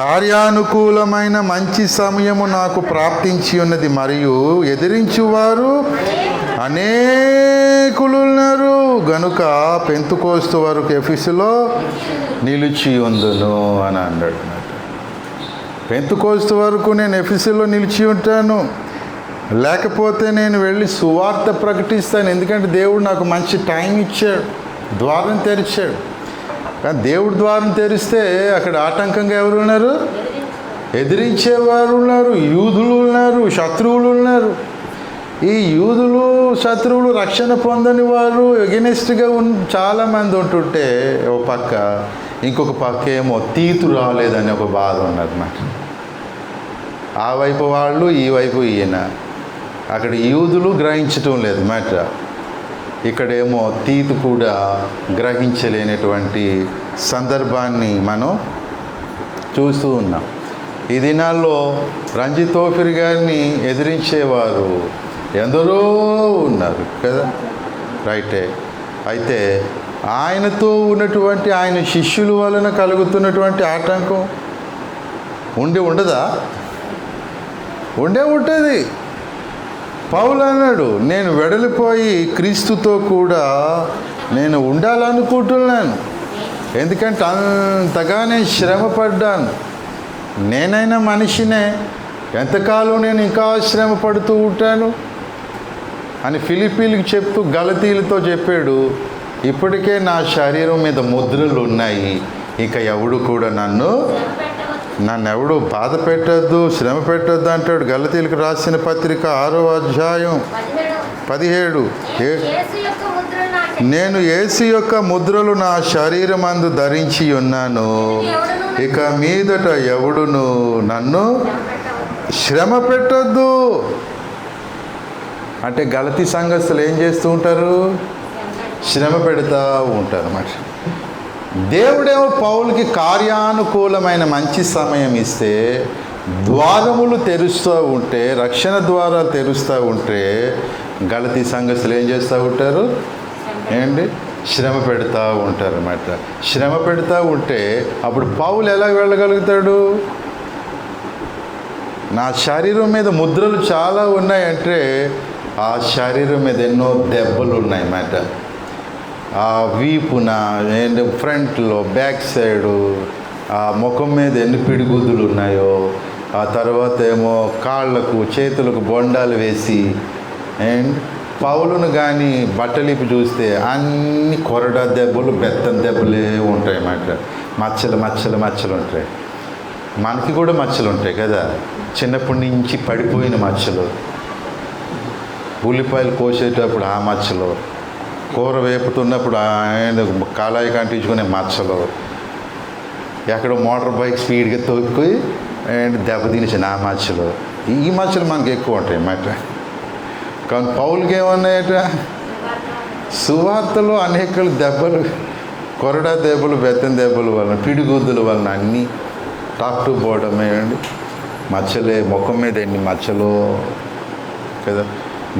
కార్యానుకూలమైన మంచి సమయము నాకు ప్రాప్తించి ఉన్నది, మరియు ఎదిరించువారు అనేకులున్నారు గనుక పెంతుకోస్తు వరకు ఎఫెసులో నిలిచి ఉందును అని అన్నాడు. పెంతుకోస్తు వరకు నేను ఎఫెసులో నిలిచి ఉంటాను, లేకపోతే నేను వెళ్ళి సువార్త ప్రకటిస్తాను. ఎందుకంటే దేవుడు నాకు మంచి టైం ఇచ్చాడు, ద్వారం తెరిచాడు. కానీ దేవుడు ద్వారం తెరిస్తే అక్కడ ఆటంకంగా ఎవరు ఉన్నారు? ఎదిరించేవారు ఉన్నారు, యూదులు ఉన్నారు, శత్రువులు ఉన్నారు. ఈ యూదులు శత్రువులు రక్షణ పొందని వారు ఎగెనిస్ట్గా చాలామంది ఉంటుంటే ఒక పక్క, ఇంకొక పక్క ఏమో తీతు రాలేదని ఒక బాధ ఉన్నదన్నమాట. ఆ వైపు వాళ్ళు, ఈ వైపు ఈయన. అక్కడ యూదులు గ్రహించటం లేదు మ్యాటర్, ఇక్కడేమో తీతు కూడా గ్రహించలేనటువంటి సందర్భాన్ని మనం చూస్తూ ఉన్నాం. ఈ దినాల్లో రంజిత్ తోఫిర్ గారిని ఎదిరించేవారు ఎందరో ఉన్నారు కదా, రైటే. అయితే ఆయనతో ఉన్నటువంటి ఆయన శిష్యుల వలన కలుగుతున్నటువంటి ఆటంకం ఉండదా? ఉంటుంది. పౌలు అన్నాడు, నేను వెడలిపోయి క్రీస్తుతో కూడా నేను ఉండాలనుకుంటున్నాను, ఎందుకంటే అంతగా నేను శ్రమ పడ్డాను. నేనైనా మనిషినే, ఎంతకాలం నేను ఇంకా శ్రమ పడుతూ ఉంటాను అని ఫిలిప్పీలకు చెప్తూ గలతీలతో చెప్పాడు. ఇప్పటికే నా శరీరం మీద ముద్రలు ఉన్నాయి, ఇక ఎవడు కూడా నన్ను ఎవడు బాధ పెట్టద్దు, శ్రమ పెట్టద్దు అంటాడు. గలతీలకు రాసిన పత్రిక 6వ అధ్యాయం 17. నేను యేసు యొక్క ముద్రలు నా శరీరమందు ధరించి ఉన్నాను, ఇక మీదట ఎవడును నన్ను శ్రమ పెట్టద్దు. అంటే గలతీ సంఘస్థులు ఏం చేస్తూ ఉంటారు? శ్రమ పెడతా ఉంటారు అన్నమాట. దేవుడేమో పౌలుకి కార్యానుకూలమైన మంచి సమయం ఇస్తే, ద్వారములు తెరుస్తూ ఉంటే, రక్షణ ద్వారాలు తెరుస్తూ ఉంటే, గలతీ సంఘస్థులు ఏం చేస్తూ ఉంటారు? ఏంటి? శ్రమ పెడతా ఉంటారు అన్నమాట. శ్రమ పెడతా ఉంటే అప్పుడు పౌలు ఎలా వెళ్ళగలుగుతాడు? నా శరీరం మీద ముద్రలు చాలా ఉన్నాయంటే ఆ శరీరం మీద ఎన్నో దెబ్బలు ఉన్నాయి అన్నమాట. ఆ వీపున, ఫ్రంట్లో, బ్యాక్ సైడు, ఆ ముఖం మీద ఎన్ని పిడిగుద్దులు ఉన్నాయో, ఆ తర్వాత ఏమో కాళ్ళకు చేతులకు బొండాలు వేసి, అండ్ పౌలును కానీ బట్టలిపి చూస్తే అన్ని కొరడా దెబ్బలు, బెత్తం దెబ్బలే ఉంటాయి అన్నమాట. మచ్చలు ఉంటాయి. మనకి కూడా మచ్చలు ఉంటాయి కదా, చిన్నప్పటి నుంచి పడిపోయిన మచ్చలు, ఉల్లిపాయలు కోసేటప్పుడు ఆ మచ్చలు, కూర వేపుతున్నప్పుడు ఆయన కాలాయి కంటించుకునే మచ్చలు, ఎక్కడో మోటార్ బైక్ స్పీడ్గా తొక్కి అండ్ దెబ్బతినిచిన ఆ మచ్చలు, ఈ మచ్చలు మనకి ఎక్కువ ఉంటాయి అన్నమాట. కానీ పౌలుకి ఏమన్నాయట? సువార్తలో అనేక దెబ్బలు, కొరడా దెబ్బలు, బెత్తం దెబ్బల వలన, పిడిగుద్దుల వలన అన్నీ టాప్ టు బాటమ్ ఏమండి మచ్చలే. ముఖం మీద ఎన్ని మచ్చలు కదా,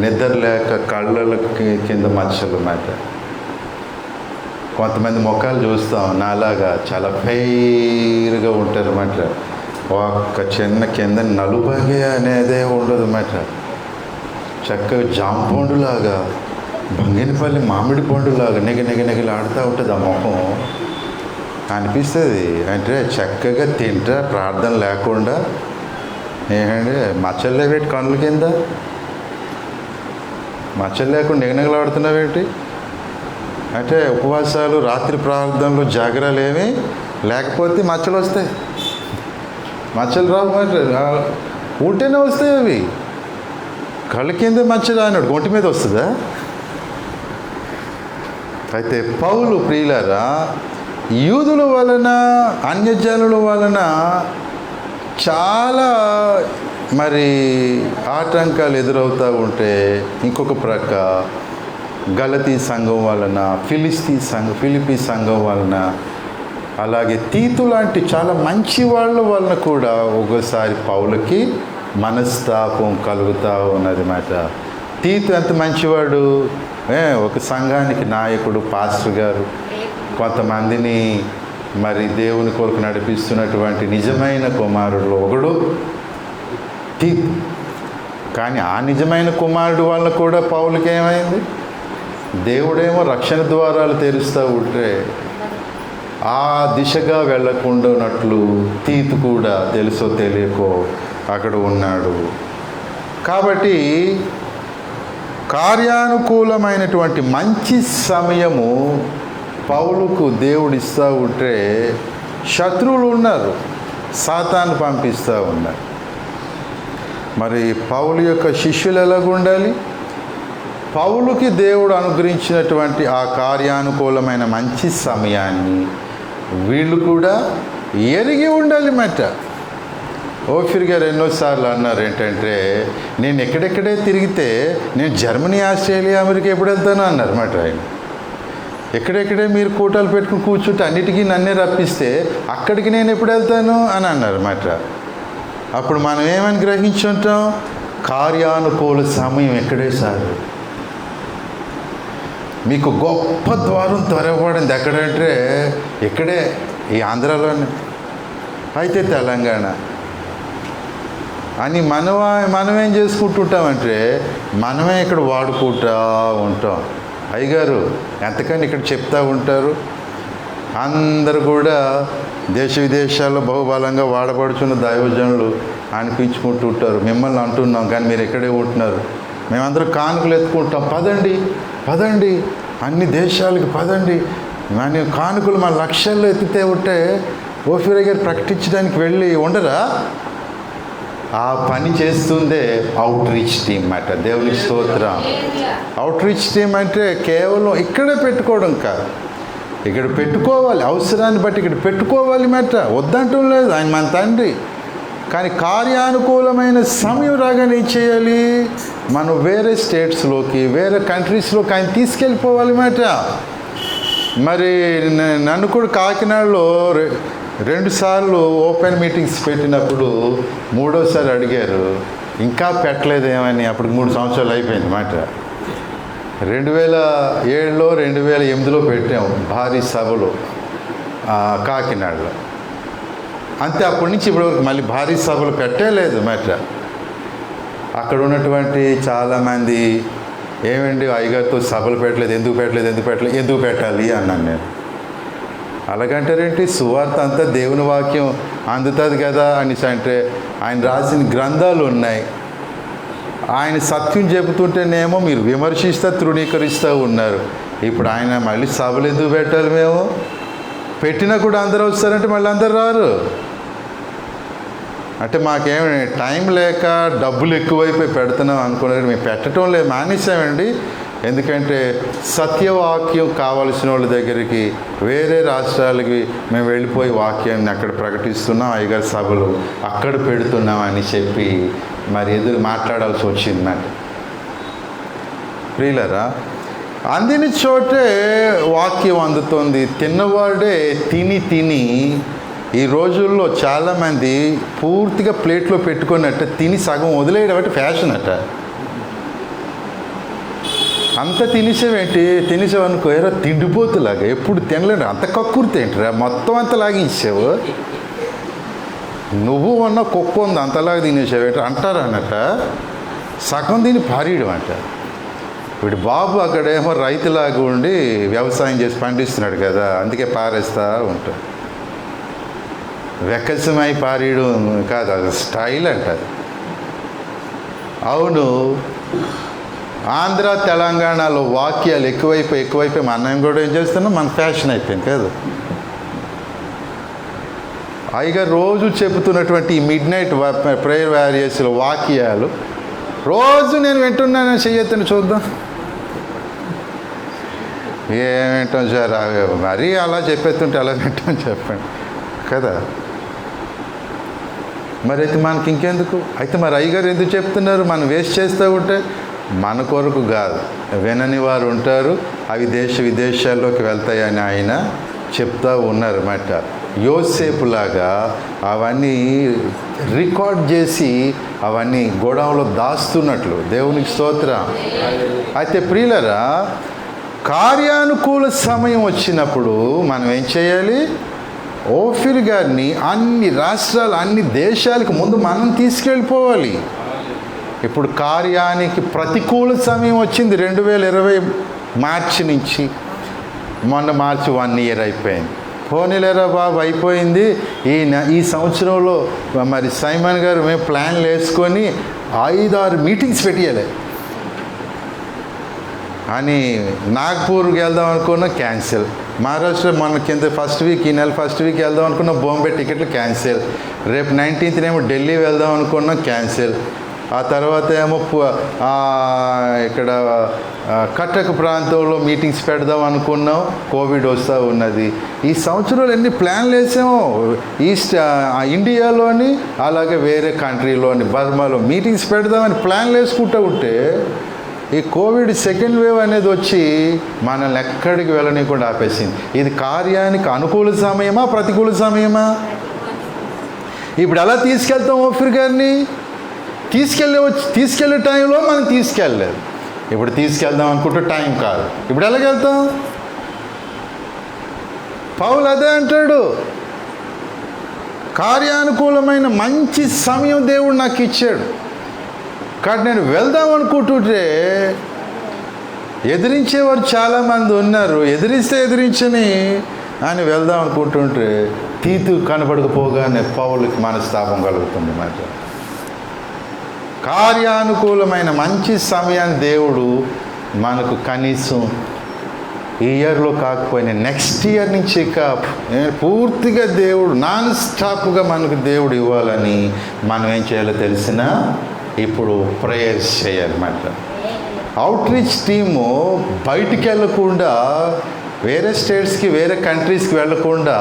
నిద్ర లేక కళ్ళకి కింద మచ్చలు మాట. కొంతమంది ముఖాలు చూస్తాం నాలాగా చాలా ఫెయిర్గా ఉంటారు అన్నమాట. ఒక్క చిన్న కింద నలుబగే అనేదే ఉండదు అన్నమాట. చక్కగా జాంపండులాగా, బంగినపల్లి మామిడి పండులాగా నిగలాడుతూ ఉంటుంది ఆ ముఖం. అనిపిస్తుంది అంటే చక్కగా తింటా, ప్రార్థన లేకుండా ఏంటంటే మచ్చలే పెట్టి కళ్ళ కింద మచ్చలు లేకుండా నిగలాడుతున్నావేంటి అంటే ఉపవాసాలు, రాత్రి ప్రార్థనలు, జాగరాలు ఏమీ లేకపోతే మచ్చలు వస్తాయి. మచ్చలు రావు, ఉంటేనే వస్తాయి అవి. కళ్ళ కింద మచ్చలు అన్నాడు, ఒంటి మీద వస్తుందా? అయితే పౌలు ప్రియులారా, యూదుల వలన అన్యజనుల వలన చాలా మరి ఆటంకాలు ఎదురవుతూ ఉంటే, ఇంకొక ప్రక్క గలతీ సంఘం వలన, ఫిలిపి సంఘం వలన, అలాగే తీతు లాంటి చాలా మంచి వాళ్ళ వలన కూడా ఒకసారి పౌలకి మనస్తాపం కలుగుతూ ఉన్నది మాట. తీతు ఎంత మంచివాడు, ఒక సంఘానికి నాయకుడు, పాస్టర్ గారు, కొంతమందిని మరి దేవుని కొరకు నడిపిస్తున్నటువంటి నిజమైన కుమారుడు ఒకడు తీతు. కానీ ఆ నిజమైన కుమారుడు వల్ల కూడా పౌలకి ఏమైంది, దేవుడేమో రక్షణ ద్వారాలు తెరుస్తూ ఉంటే ఆ దిశగా వెళ్ళకుండానట్లు తీతు కూడా తెలుసో తెలియకో అక్కడ ఉన్నాడు. కాబట్టి కార్యానుకూలమైనటువంటి మంచి సమయము పౌలుకు దేవుడు ఇస్తూ ఉంటే శత్రువులు ఉన్నారు, సాతాను పంపిస్తూ ఉన్నారు. మరి పౌలు యొక్క శిష్యులు ఎలాగుండాలి? పౌలుకి దేవుడు అనుగ్రహించినటువంటి ఆ కార్యానుకూలమైన మంచి సమయాన్ని వీళ్ళు కూడా ఎరిగి ఉండాలి మాట. ఓఫిర్ గారు ఎన్నోసార్లు అన్నారు ఏంటంటే, నేను ఎక్కడెక్కడే తిరిగితే నేను జర్మనీ, ఆస్ట్రేలియా, అమెరికా ఎప్పుడు వెళ్తాను అన్నారు మాట. ఆయన ఎక్కడెక్కడే మీరు కూటాలు పెట్టుకుని కూర్చుంటే అన్నిటికీ నన్నే రప్పిస్తే అక్కడికి నేను ఎప్పుడు వెళ్తాను అని అన్నారు మాట. అప్పుడు మనం ఏమని గ్రహించుంటాం, కార్యానుకూల సమయం ఎక్కడే సార్. మీకు గొప్ప ద్వారం తెరవబడింది ఎక్కడంటే ఇక్కడే, ఈ ఆంధ్రాలోనే, అయితే తెలంగాణ అని మనమేం చేసుకుంటుంటామంటే మనమే ఇక్కడ వాడుకుంటూ ఉంటాం. అయ్యగారు ఎంతకని ఇక్కడ చెప్తూ ఉంటారు, అందరూ కూడా దేశ విదేశాల్లో బహుబలంగా వాడబడుచున్న దైవజనులు అనిపించుకుంటూ ఉంటారు. మిమ్మల్ని అంటున్నాం కానీ మీరు ఎక్కడే ఉంటున్నారు, మేమందరం కానుకలు ఎత్తుకుంటాం, పదండి పదండి అన్ని దేశాలకి పదండి, మన కానుకలు మన లక్షల్లో ఎత్తితే ఉంటే ఓఫీర్ గారు ప్రకటించడానికి వెళ్ళి ఉండరా? ఆ పని చేస్తుందే అవుట్ రీచ్ టీమ్ అన్నమాట. దేవునికి స్తోత్రం. అవుట్ రీచ్ టీమ్ అంటే కేవలం ఇక్కడే పెట్టుకోవడం కాదు, ఇక్కడ పెట్టుకోవాలి, అవసరాన్ని బట్టి ఇక్కడ పెట్టుకోవాలి మాట, వద్దంటం లేదు, ఆయన మన తండ్రి. కానీ కార్యానుకూలమైన సమయం రాగానే ఏం చేయాలి, మనం వేరే స్టేట్స్లోకి, వేరే కంట్రీస్లోకి ఆయన తీసుకెళ్ళిపోవాలి మాట. మరి నన్ను కూడా కాకినాడలో 2 సార్లు ఓపెన్ మీటింగ్స్ పెట్టినప్పుడు 3వసారి అడిగారు, ఇంకా పెట్టలేదేమని. అప్పుడు 3 సంవత్సరాలు అయిపోయింది మాట. 2007లో 2008లో పెట్టాము భారీ సభలు కాకినాడలో. అంతే, అప్పటి నుంచి ఇప్పటివరకు మళ్ళీ భారీ సభలు పెట్టలేదు మాట. అక్కడ ఉన్నటువంటి చాలామంది ఏమండి అయ్యగారితో సభలు పెట్టలేదు, ఎందుకు పెట్టాలి అన్నాను నేను. అలాగంటారేంటి, సువార్త అంతా దేవుని వాక్యం అందుతుంది కదా అనేసి అంటే, ఆయన రాసిన గ్రంథాలు ఉన్నాయి, ఆయన సత్యం చెబుతుంటేనేమో మీరు విమర్శిస్తూ తృణీకరిస్తూ ఉన్నారు. ఇప్పుడు ఆయన మళ్ళీ సభలు ఎందుకు పెట్టాలి? మేము పెట్టినా కూడా అందరూ వస్తారంటే మళ్ళీ అందరు రారు. అంటే మాకేమి టైం లేక డబ్బులు ఎక్కువైపోయి పెడుతున్నాం అనుకున్నారు, మేము పెట్టడం లేదు, మానేసామండి. ఎందుకంటే సత్యవాక్యం కావలసిన వాళ్ళ దగ్గరికి వేరే రాష్ట్రాలకి మేము వెళ్ళిపోయి వాక్యాన్ని అక్కడ ప్రకటిస్తున్నాం, అయ్యగారి సభలు అక్కడ పెడుతున్నాం అని చెప్పి మరి ఎదురు మాట్లాడాల్సి వచ్చింది నాకు. ప్రియులారా, అందిన చోటే వాక్యం అందుతుంది. తిన్నవాడే తిని ఈ రోజుల్లో చాలామంది పూర్తిగా ప్లేట్లో పెట్టుకున్నట్టు తిని సగం వదిలేయడం అంటే ఫ్యాషన్ అట. అంత తినేసావనుకో, ఏదో తిండిపోతులాగా ఎప్పుడు తినలేడు, అంత కక్కుర్తి ఏంటిరా, మొత్తం అంత లాగించావు, నువ్వు ఉన్న కుక్క ఉంది అంతలాగా తినేసావేంటి అంటారు అన్నట్ట. సగం తిని పారీయడం అంట. వీడు బాబు అక్కడేమో రైతులాగా ఉండి వ్యవసాయం చేసి పండిస్తున్నాడు కదా, అందుకే పారేస్తూ ఉంటాడు. వెకసమై పారీయడం కాదు, అది స్టైల్ అంటారు. అవును, ఆంధ్ర తెలంగాణలో వాక్యాలు ఎక్కువైపోయి మనం కూడా ఏం చేస్తున్నాం, మన ఫ్యాషన్ అయిపోయింది కదా. అయ్యగారు రోజు చెబుతున్నటువంటి ఈ మిడ్-నైట్ ప్రేయర్ వారియర్స్లో వాక్యాలు రోజు నేను వింటున్నాను, చెయ్యొద్దని చూద్దాం. ఏమేంటాం సార్ మరీ అలా చెప్పేస్తుంటే అలా వింటాం చెప్పండి కదా. మరి అయితే మనకి ఇంకెందుకు? అయితే మరి అయ్యగారు ఎందుకు చెప్తున్నారు? మనం వేస్ట్ చేస్తూ ఉంటే మన కొరకు కాదు, వినని వారు ఉంటారు, అవి దేశ విదేశాల్లోకి వెళ్తాయని ఆయన చెప్తా ఉన్నారన్నమాట. యోసేపులాగా అవన్నీ రికార్డ్ చేసి అవన్నీ గోడౌన్లో దాస్తున్నట్లు. దేవునికి స్తోత్రం. అయితే ప్రియులరా, కార్యానుకూల సమయం వచ్చినప్పుడు మనం ఏం చేయాలి? ఓఫీర్ గారిని అన్ని రాష్ట్రాలు, అన్ని దేశాలకు ముందు మనం తీసుకెళ్ళిపోవాలి. ఇప్పుడు కార్యానికి ప్రతికూల సమయం వచ్చింది 2020 మార్చి నుంచి. మొన్న మార్చి 1 year అయిపోయింది. పోనీలేరా బాబు, అయిపోయింది. ఈ సంవత్సరంలో మరి సైమన్ గారు మేము ప్లాన్లు వేసుకొని 5-6 మీటింగ్స్ పెట్టేయాలి అని నాగ్పూర్కి వెళ్దాం అనుకున్నా, క్యాన్సిల్. మహారాష్ట్ర మొన్న కింద ఫస్ట్ వీక్, ఈ నెల ఫస్ట్ వీక్ వెళ్దాం అనుకున్న, బాంబే టికెట్లు క్యాన్సిల్. రేపు 19th ఢిల్లీ వెళ్దాం అనుకున్నా, క్యాన్సిల్. ఆ తర్వాత ఏమో ఇక్కడ కటక్ ప్రాంతంలో మీటింగ్స్ పెడదాం అనుకున్నాం, కోవిడ్ వస్తూ ఉన్నది. ఈ సంవత్సరంలో ఎన్ని ప్లాన్లు వేసామో ఇండియాలోని, అలాగే వేరే కంట్రీలోని బర్మాలో మీటింగ్స్ పెడదామని ప్లాన్లు వేసుకుంటూ ఉంటే ఈ కోవిడ్ సెకండ్ వేవ్ అనేది వచ్చి మనల్ని ఎక్కడికి వెళ్ళనీయకుండా ఆపేసింది. ఇది కార్యానికి అనుకూల సమయమా, ప్రతికూల సమయమా? ఇప్పుడు ఎలా తీసుకెళ్తాం ఓఫీర్ గారిని? తీసుకెళ్ళే టైంలో మనం తీసుకెళ్ళలేదు. ఇప్పుడు తీసుకెళ్దాం అనుకుంటే టైం కాదు. ఇప్పుడు ఎలాగెళ్తాం? పౌలు అదే అంటాడు, కార్యానుకూలమైన మంచి సమయం దేవుడు నాకు ఇచ్చాడు, కానీ నేను వెళ్దాం అనుకుంటుంటే ఎదిరించేవారు చాలామంది ఉన్నారు. ఎదిరించని అని వెళ్దాం అనుకుంటుంటే తీతు కనపడకపోగానే పౌలుకి మనస్తాపం కలుగుతుంది. మాట కార్యానుకూలమైన మంచి సమయాన్ని దేవుడు మనకు కనీసం ఈ ఇయర్లో కాకపోయినా నెక్స్ట్ ఇయర్ నుంచి ఇక పూర్తిగా దేవుడు నాన్ స్టాప్గా మనకు దేవుడు ఇవ్వాలని మనం ఏం చేయాలో తెలిసినా ఇప్పుడు ప్రేయర్స్ చేయాలన్నమాట. అవుట్రీచ్ టీము బయటికి వెళ్ళకుండా, వేరే స్టేట్స్కి, వేరే కంట్రీస్కి వెళ్ళకుండా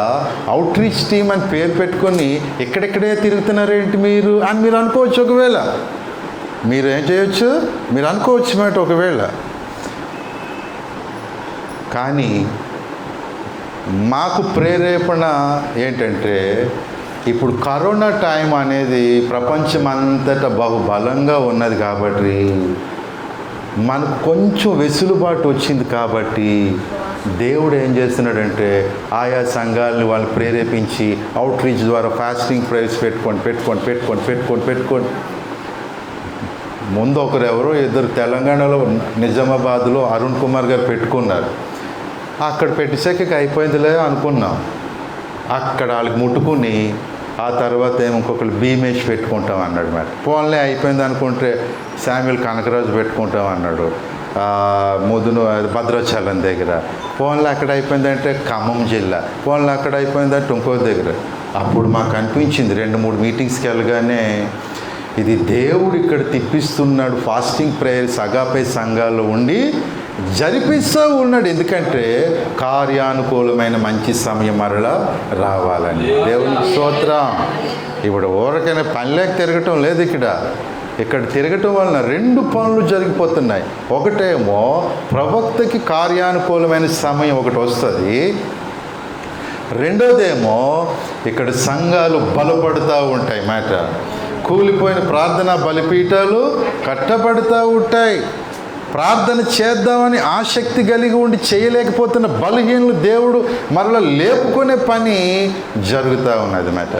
అవుట్రీచ్ టీమ్ అని పేరు పెట్టుకొని ఎక్కడెక్కడే తిరుగుతున్నారేంటి మీరు అని మీరు అనుకోవచ్చు. ఒకవేళ మీరు ఏం చేయొచ్చు, మీరు అనుకోవచ్చు మాట ఒకవేళ. కానీ మాకు ప్రేరేపణ ఏంటంటే, ఇప్పుడు కరోనా టైం అనేది ప్రపంచమంతటా బహుబలంగా ఉన్నది కాబట్టి, మనకు కొంచెం వెసులుబాటు వచ్చింది కాబట్టి దేవుడు ఏం చేస్తున్నాడంటే ఆయా సంఘాలని వాళ్ళు ప్రేరేపించి అవుట్రీచ్ ద్వారా ఫాస్టింగ్ ప్రేయర్స్ పెట్టుకోండి. ముందు ఒకరెవరో ఇద్దరు తెలంగాణలో నిజామాబాద్లో అరుణ్ కుమార్ గారు పెట్టుకున్నారు. అక్కడ పెట్టేసాక అయిపోయిందిలే అనుకున్నాం. అక్కడ వాళ్ళకి ముట్టుకుని ఆ తర్వాత ఏమో ఇంకొకరు భీమేష్ పెట్టుకుంటాం అన్నాడు. మరి పోన్లే అయిపోయింది అనుకుంటే శామ్యుల్ కనకరాజు పెట్టుకుంటాం అన్నాడు ముదును భద్రాచలం దగ్గర. పోన్లే అక్కడ అయిపోయిందంటే ఖమ్మం జిల్లా, పోన్లే అక్కడ అయిపోయిందంటే ఇంకో దగ్గర. అప్పుడు మాకు అనిపించింది 2-3 మీటింగ్స్కి వెళ్ళగానే ఇది దేవుడు ఇక్కడ తిప్పిస్తున్నాడు. ఫాస్టింగ్ ప్రేయర్స్ అగాపే సంఘాల్లో ఉండి జరిపిస్తూ ఉన్నాడు. ఎందుకంటే కార్యానుకూలమైన మంచి సమయం మరలా రావాలని. దేవునికి స్తోత్రం. ఇప్పుడు ఊరకైనా పనిలేక తిరగటం లేదు. ఇక్కడ తిరగటం వలన 2 పనులు జరిగిపోతున్నాయి. ఒకటేమో ప్రవక్తకి కార్యానుకూలమైన సమయం ఒకటి వస్తుంది, రెండోదేమో ఇక్కడ సంఘాలు బలపడుతూ ఉంటాయి. మాట కూలిపోయిన ప్రార్థనా బలిపీఠాలు కట్టబడుతూ ఉంటాయి. ప్రార్థన చేద్దామని ఆసక్తి కలిగి ఉండి చేయలేకపోతున్న బలహీనులు దేవుడు మరలా లేపుకునే పని జరుగుతూ ఉన్నది. మాట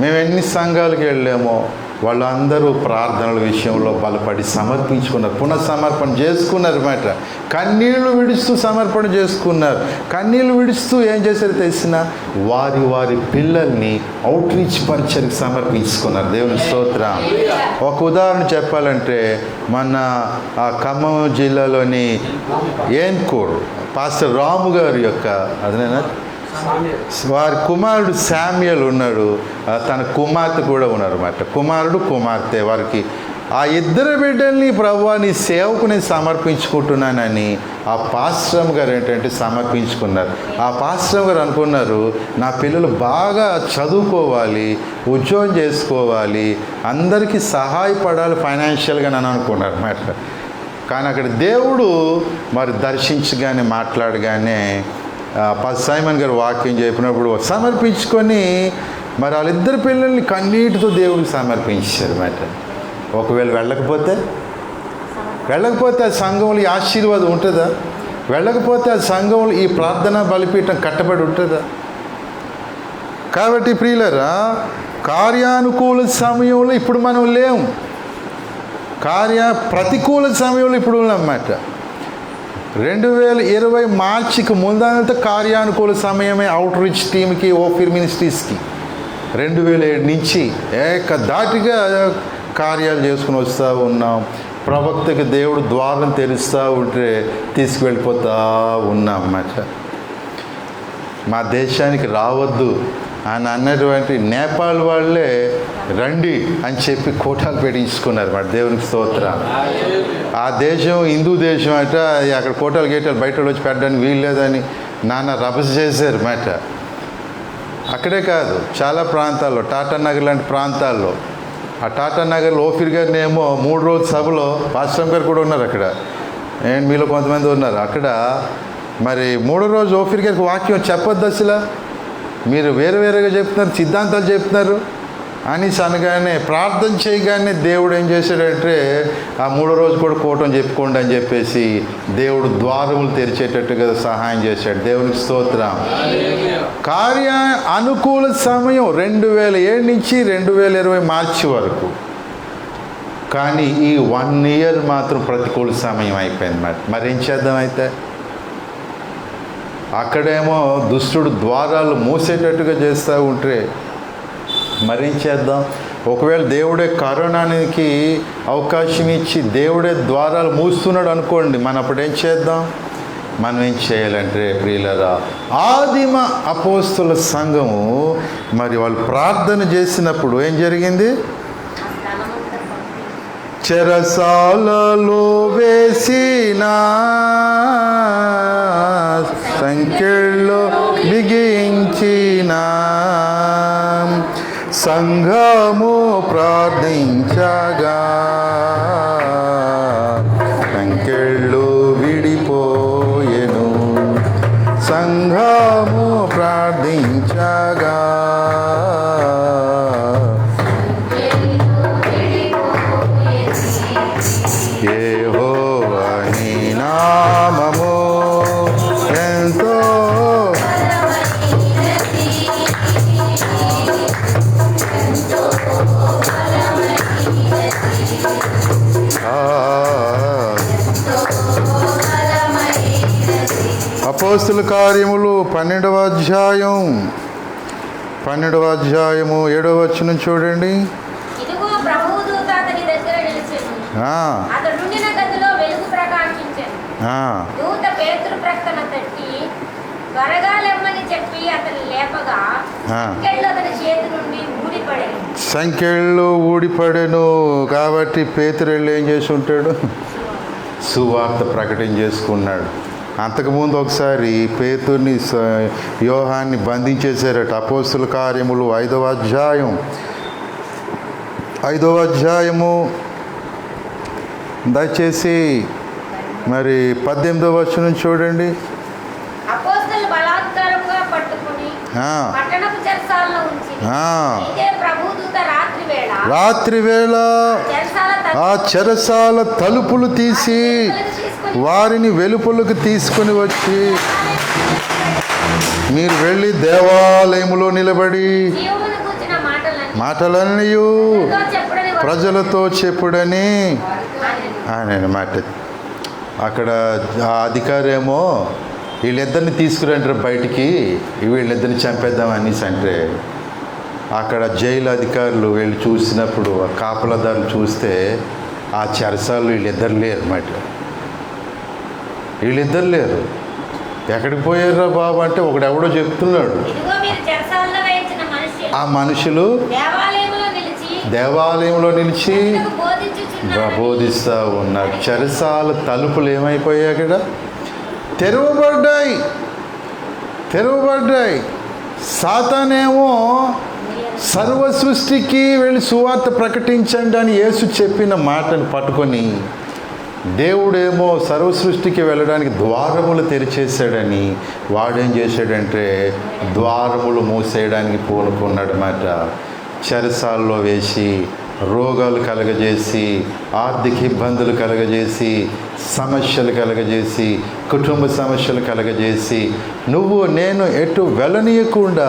మేము ఎన్ని సంఘాలకు వెళ్ళామో వాళ్ళందరూ ప్రార్థనల విషయంలో బలపడి సమర్పించుకున్నారు, పునఃసమర్పణ చేసుకున్నారు. మాట కన్నీళ్లు విడుస్తూ సమర్పణ చేసుకున్నారు. కన్నీళ్లు విడుస్తూ ఏం చేశారో తెలిసిన వారి పిల్లల్ని అవుట్రీచ్ పరిచయకు సమర్పించుకున్నారు. దేవుని స్తోత్రం. ఒక ఉదాహరణ చెప్పాలంటే మన ఖమ్మం జిల్లాలోని ఏన్కూర్ పాస్టర్ రాము గారి యొక్క అదేనా వారి కుమారుడు శామ్యుయల్ ఉన్నాడు, తన కుమార్తె కూడా ఉన్నారు అన్నమాట. కుమారుడు కుమార్తె వారికి ఆ ఇద్దరు బిడ్డల్ని ప్రభువా నీ సేవకు నేను సమర్పించుకుంటున్నానని ఆ పాస్టర్ గారు ఏంటంటే సమర్పించుకున్నారు. ఆ పాస్టర్ గారు అనుకున్నారు, నా పిల్లలు బాగా చదువుకోవాలి, ఉద్యోగం చేసుకోవాలి, అందరికీ సహాయపడాలి ఫైనాన్షియల్గా అని అనుకున్నారు మాట. కానీ అక్కడ దేవుడు మరి దర్శించగానే మాట్లాడగానే సైమన్ గారు వాక్యం చెప్పినప్పుడు సమర్పించుకొని మరి వాళ్ళిద్దరు పిల్లల్ని కన్నీటితో దేవుడికి సమర్పించారు మాట. ఒకవేళ వెళ్ళకపోతే ఆ సంఘంలో ఈ ఆశీర్వాదం ఉంటుందా? వెళ్ళకపోతే ఆ సంఘంలో ఈ ప్రార్థన బలిపీఠం కట్టబడి ఉంటుందా? కాబట్టి ప్రియులరా, కార్యానుకూల సమయంలో ఇప్పుడు మనం లేము, ప్రతికూల సమయంలో ఇప్పుడు ఉన్నామన్నమాట. 2020 మార్చికి ముందంతా కార్యానుకూల సమయమే అవుట్ రీచ్ టీమ్కి, ఓఫీర్ మినిస్ట్రీస్కి. 2007 నుంచి ఏకధాటిగా కార్యాలు చేసుకుని వస్తూ ఉన్నాం. ప్రవక్తకి దేవుడు ద్వారం తెరుస్తూ ఉంటే తీసుకువెళ్ళిపోతూ ఉన్నాం అన్నమాట. మా దేశానికి రావద్దు అని అన్నటువంటి నేపాల్ వాళ్ళే రండి అని చెప్పి కోటాలు పెట్టించుకున్నారు మాట. దేవునికి స్తోత్రం. ఆ దేశం హిందూ దేశం అట, అక్కడ కోటాలు గేటాలు బయట వచ్చి పెట్టడానికి వీల్లేదని నాన్న రభస చేశారు మాట. అక్కడే కాదు, చాలా ప్రాంతాల్లో, టాటా నగర్ లాంటి ప్రాంతాల్లో, ఆ టాటా నగర్లో ఓఫీర్ గారిని ఏమో 3 రోజుల సభలో పాస్టర్ గారు కూడా ఉన్నారు అక్కడ, అండ్ మీలో కొంతమంది ఉన్నారు అక్కడ. మరి 3వ రోజు ఓఫీర్ గారికి వాక్యం చెప్పొద్దు అసలు, మీరు వేరుగా చెప్తున్నారు, సిద్ధాంతాలు చెప్తున్నారు అనేసి అనగానే, ప్రార్థన చేయగానే దేవుడు ఏం చేశాడంటే ఆ 3వ రోజు కూడా కూటం చెప్పుకోండి అని చెప్పేసి దేవుడు ద్వారములు తెరిచేటట్టుగా సహాయం చేశాడు. దేవునికి స్తోత్రం. అనుకూల సమయం 2007 నుంచి 2020 మార్చి వరకు. కానీ ఈ 1 year మాత్రం ప్రతికూల సమయం అయిపోయింది మరి. మరేం చేద్దాం అయితే? అక్కడేమో దుష్టుడు ద్వారాలు మూసేటట్టుగా చేస్తూ ఉంటే మరేం చేద్దాం? ఒకవేళ దేవుడే కరోనాకి అవకాశం ఇచ్చి దేవుడే ద్వారాలు మూస్తున్నాడు అనుకోండి, మనం అప్పుడేం చేద్దాం? మనం ఏం చేయాలంటే ప్రియులరా, ఆదిమ అపోస్తుల సంఘము మరి వాళ్ళు ప్రార్థన చేసినప్పుడు ఏం జరిగింది? చెరసాలలో వేసిన సంఖ్యలో బిగించిన సంఘము ప్రార్థించగా సంఖ్యలు విడిపోయెను. సంఘము ప్రార్థించగా యెహోవా నీ నామము ఎంతో అపోస్తుల కార్యములు 12వ అధ్యాయము 7వ వచనం చూడండి. ఇదిగో ప్రభువు దూత అతని దగ్గర నిలిచెను. అతడు ఉండిన గదిలో వెలుగు ప్రకాశించెను. దూత పేతురు ప్రక్కన తట్టి త్వరగా లెమ్మని చెప్పి అతని లేపగా సంకెళ్ళు అతని చేతి నుండి ఊడిపడెను. సంకెళ్ళు ఊడిపడెను. కాబట్టి పేతురు వెళ్ళి ఏం చేసి ఉంటాడు? సువార్త ప్రకటన చేసుకున్నాడు. అంతకుముందు ఒకసారి పేతుర్ని యోహాన్ని బంధించేశారట. అపోస్తుల కార్యములు 5వ అధ్యాయము దయచేసి మరి 18వ వచనం చూడండి. అపోస్తలు బలాత్కారంగా పట్టుకొని పట్టణపు చెరసాలలో ఉంచి ప్రభువు దూత రాత్రి వేళ ఆ చెరసాల తలుపులు తీసి వారిని వెలుపలకు తీసుకొని వచ్చి, మీరు వెళ్ళి దేవాలయములో నిలబడి మాటలన్నీ ప్రజలతో చెప్పుడని ఆయన మాట. అక్కడ ఆ అధికారి ఏమో వీళ్ళిద్దరిని తీసుకురంటారు బయటికి, వీళ్ళిద్దరిని చంపేద్దాం అనేసి అంటే, అక్కడ జైలు అధికారులు వెళ్ళి చూసినప్పుడు ఆ కాపలాదారులు చూస్తే ఆ చెరసాలు వీళ్ళిద్దరు లేరు అన్నమాట. వీళ్ళిద్దరు లేరు. ఎక్కడికి పోయారా బాబు అంటే ఒకడెవడో చెప్తున్నాడు. ఆ మనుషులు దేవాలయంలో నిలిచి ప్రబోధిస్తూ ఉన్నారు. చెరసాల తలుపులు ఏమైపోయాయి? అక్కడ తెరవబడ్డాయి. సాతానేమో సర్వ సృష్టికి వెళ్ళి సువార్త ప్రకటించండి అని యేసు చెప్పిన మాటను పట్టుకొని, దేవుడేమో సర్వ సృష్టికి వెళ్ళడానికి ద్వారములు తెరిచేశాడని వాడేం చేశాడంటే ద్వారములు మూసేయడానికి పూనుకున్నాడన్నమాట. చెరసాల్లో వేసి, రోగాలు కలగజేసి, ఆర్థిక ఇబ్బందులు కలగజేసి, సమస్యలు కలగజేసి, కుటుంబ సమస్యలు కలగజేసి, నువ్వు నేను ఎటు వెళ్ళనీయకుండా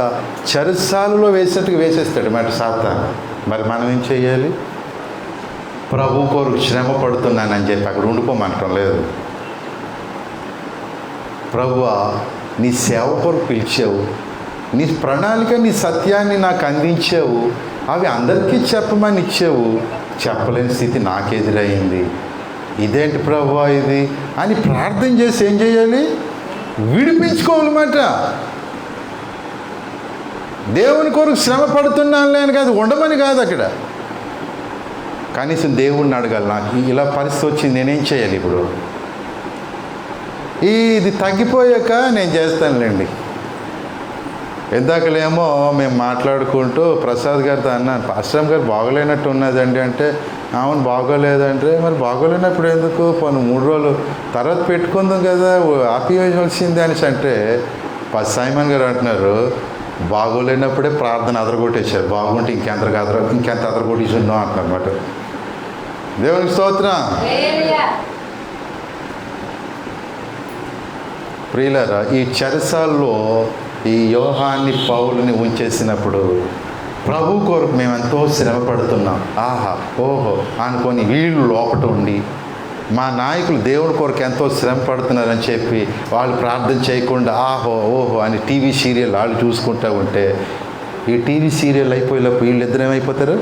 చెరసాలలో వేసేట్టుగా వేసేస్తాడు మాట సాతాను. మరి మనం ఏం చేయాలి? ప్రభు కొరకు శ్రమ పడుతున్నానని చెప్పి అక్కడ ఉండిపోమంటం లేదు. ప్రభువా, నీ సేవ కొరకు పిలిచావు, నీ ప్రణాళిక, నీ సత్యాన్ని నాకు అందించావు, అవి అందరికీ చెప్పమని ఇచ్చావు, చెప్పలేని స్థితి నాకెదురైంది, ఇదేంటి ప్రభువా ఇది అని ప్రార్థన చేసి ఏం చేయాలి? విడిపించుకోవాలన్నమాట. దేవుని కొరకు శ్రమ పడుతున్నానులే అని కాదు, ఉండమని కాదు. అక్కడ కనీసం దేవుణ్ణి అడగాలి, నాకు ఇలా పరిస్థితి వచ్చింది, నేనేం చేయాలి ఇప్పుడు? ఇది తగ్గిపోయాక నేను చేస్తానులేండి. ఇందాకలేమో మేము మాట్లాడుకుంటూ ప్రసాద్ గారితో అన్నాను, పాస్టర్ గారు బాగోలేనట్టు ఉన్నదండి అంటే, అవును బాగోలేదంటే, మరి బాగోలేనప్పుడు ఎందుకు, పోను 3 రోజులు తర్వాత పెట్టుకుందాం కదా, ఆపివేయవలసింది అనేసి అంటే, సైమన్ గారు అంటున్నారు, బాగోలేనప్పుడే ప్రార్థన అదరగొట్టేశారు, బాగుంటే ఇంకెంత అదరగొట్టేసి ఉన్నాం అంటున్నారు అన్నమాట. దేవునికి స్తోత్రం. ప్రియులారా, ఈ చెరసాల్లో ఈ యోహాన్ని పౌలుని ఉంచేసినప్పుడు ప్రభు కొరకు మేము ఎంతో శ్రమ పడుతున్నాం, ఆహా ఓహో అనుకొని వీళ్ళు లోపట ఉండి, మా నాయకులు దేవుడి కొరకు ఎంతో శ్రమ పడుతున్నారని చెప్పి వాళ్ళు ప్రార్థన చేయకుండా ఆహో ఓహో అని టీవీ సీరియల్ వాళ్ళు చూసుకుంటూ ఉంటే, ఈ టీవీ సీరియల్ అయిపోయేటప్పుడు వీళ్ళిద్దరు ఏమైపోతారు?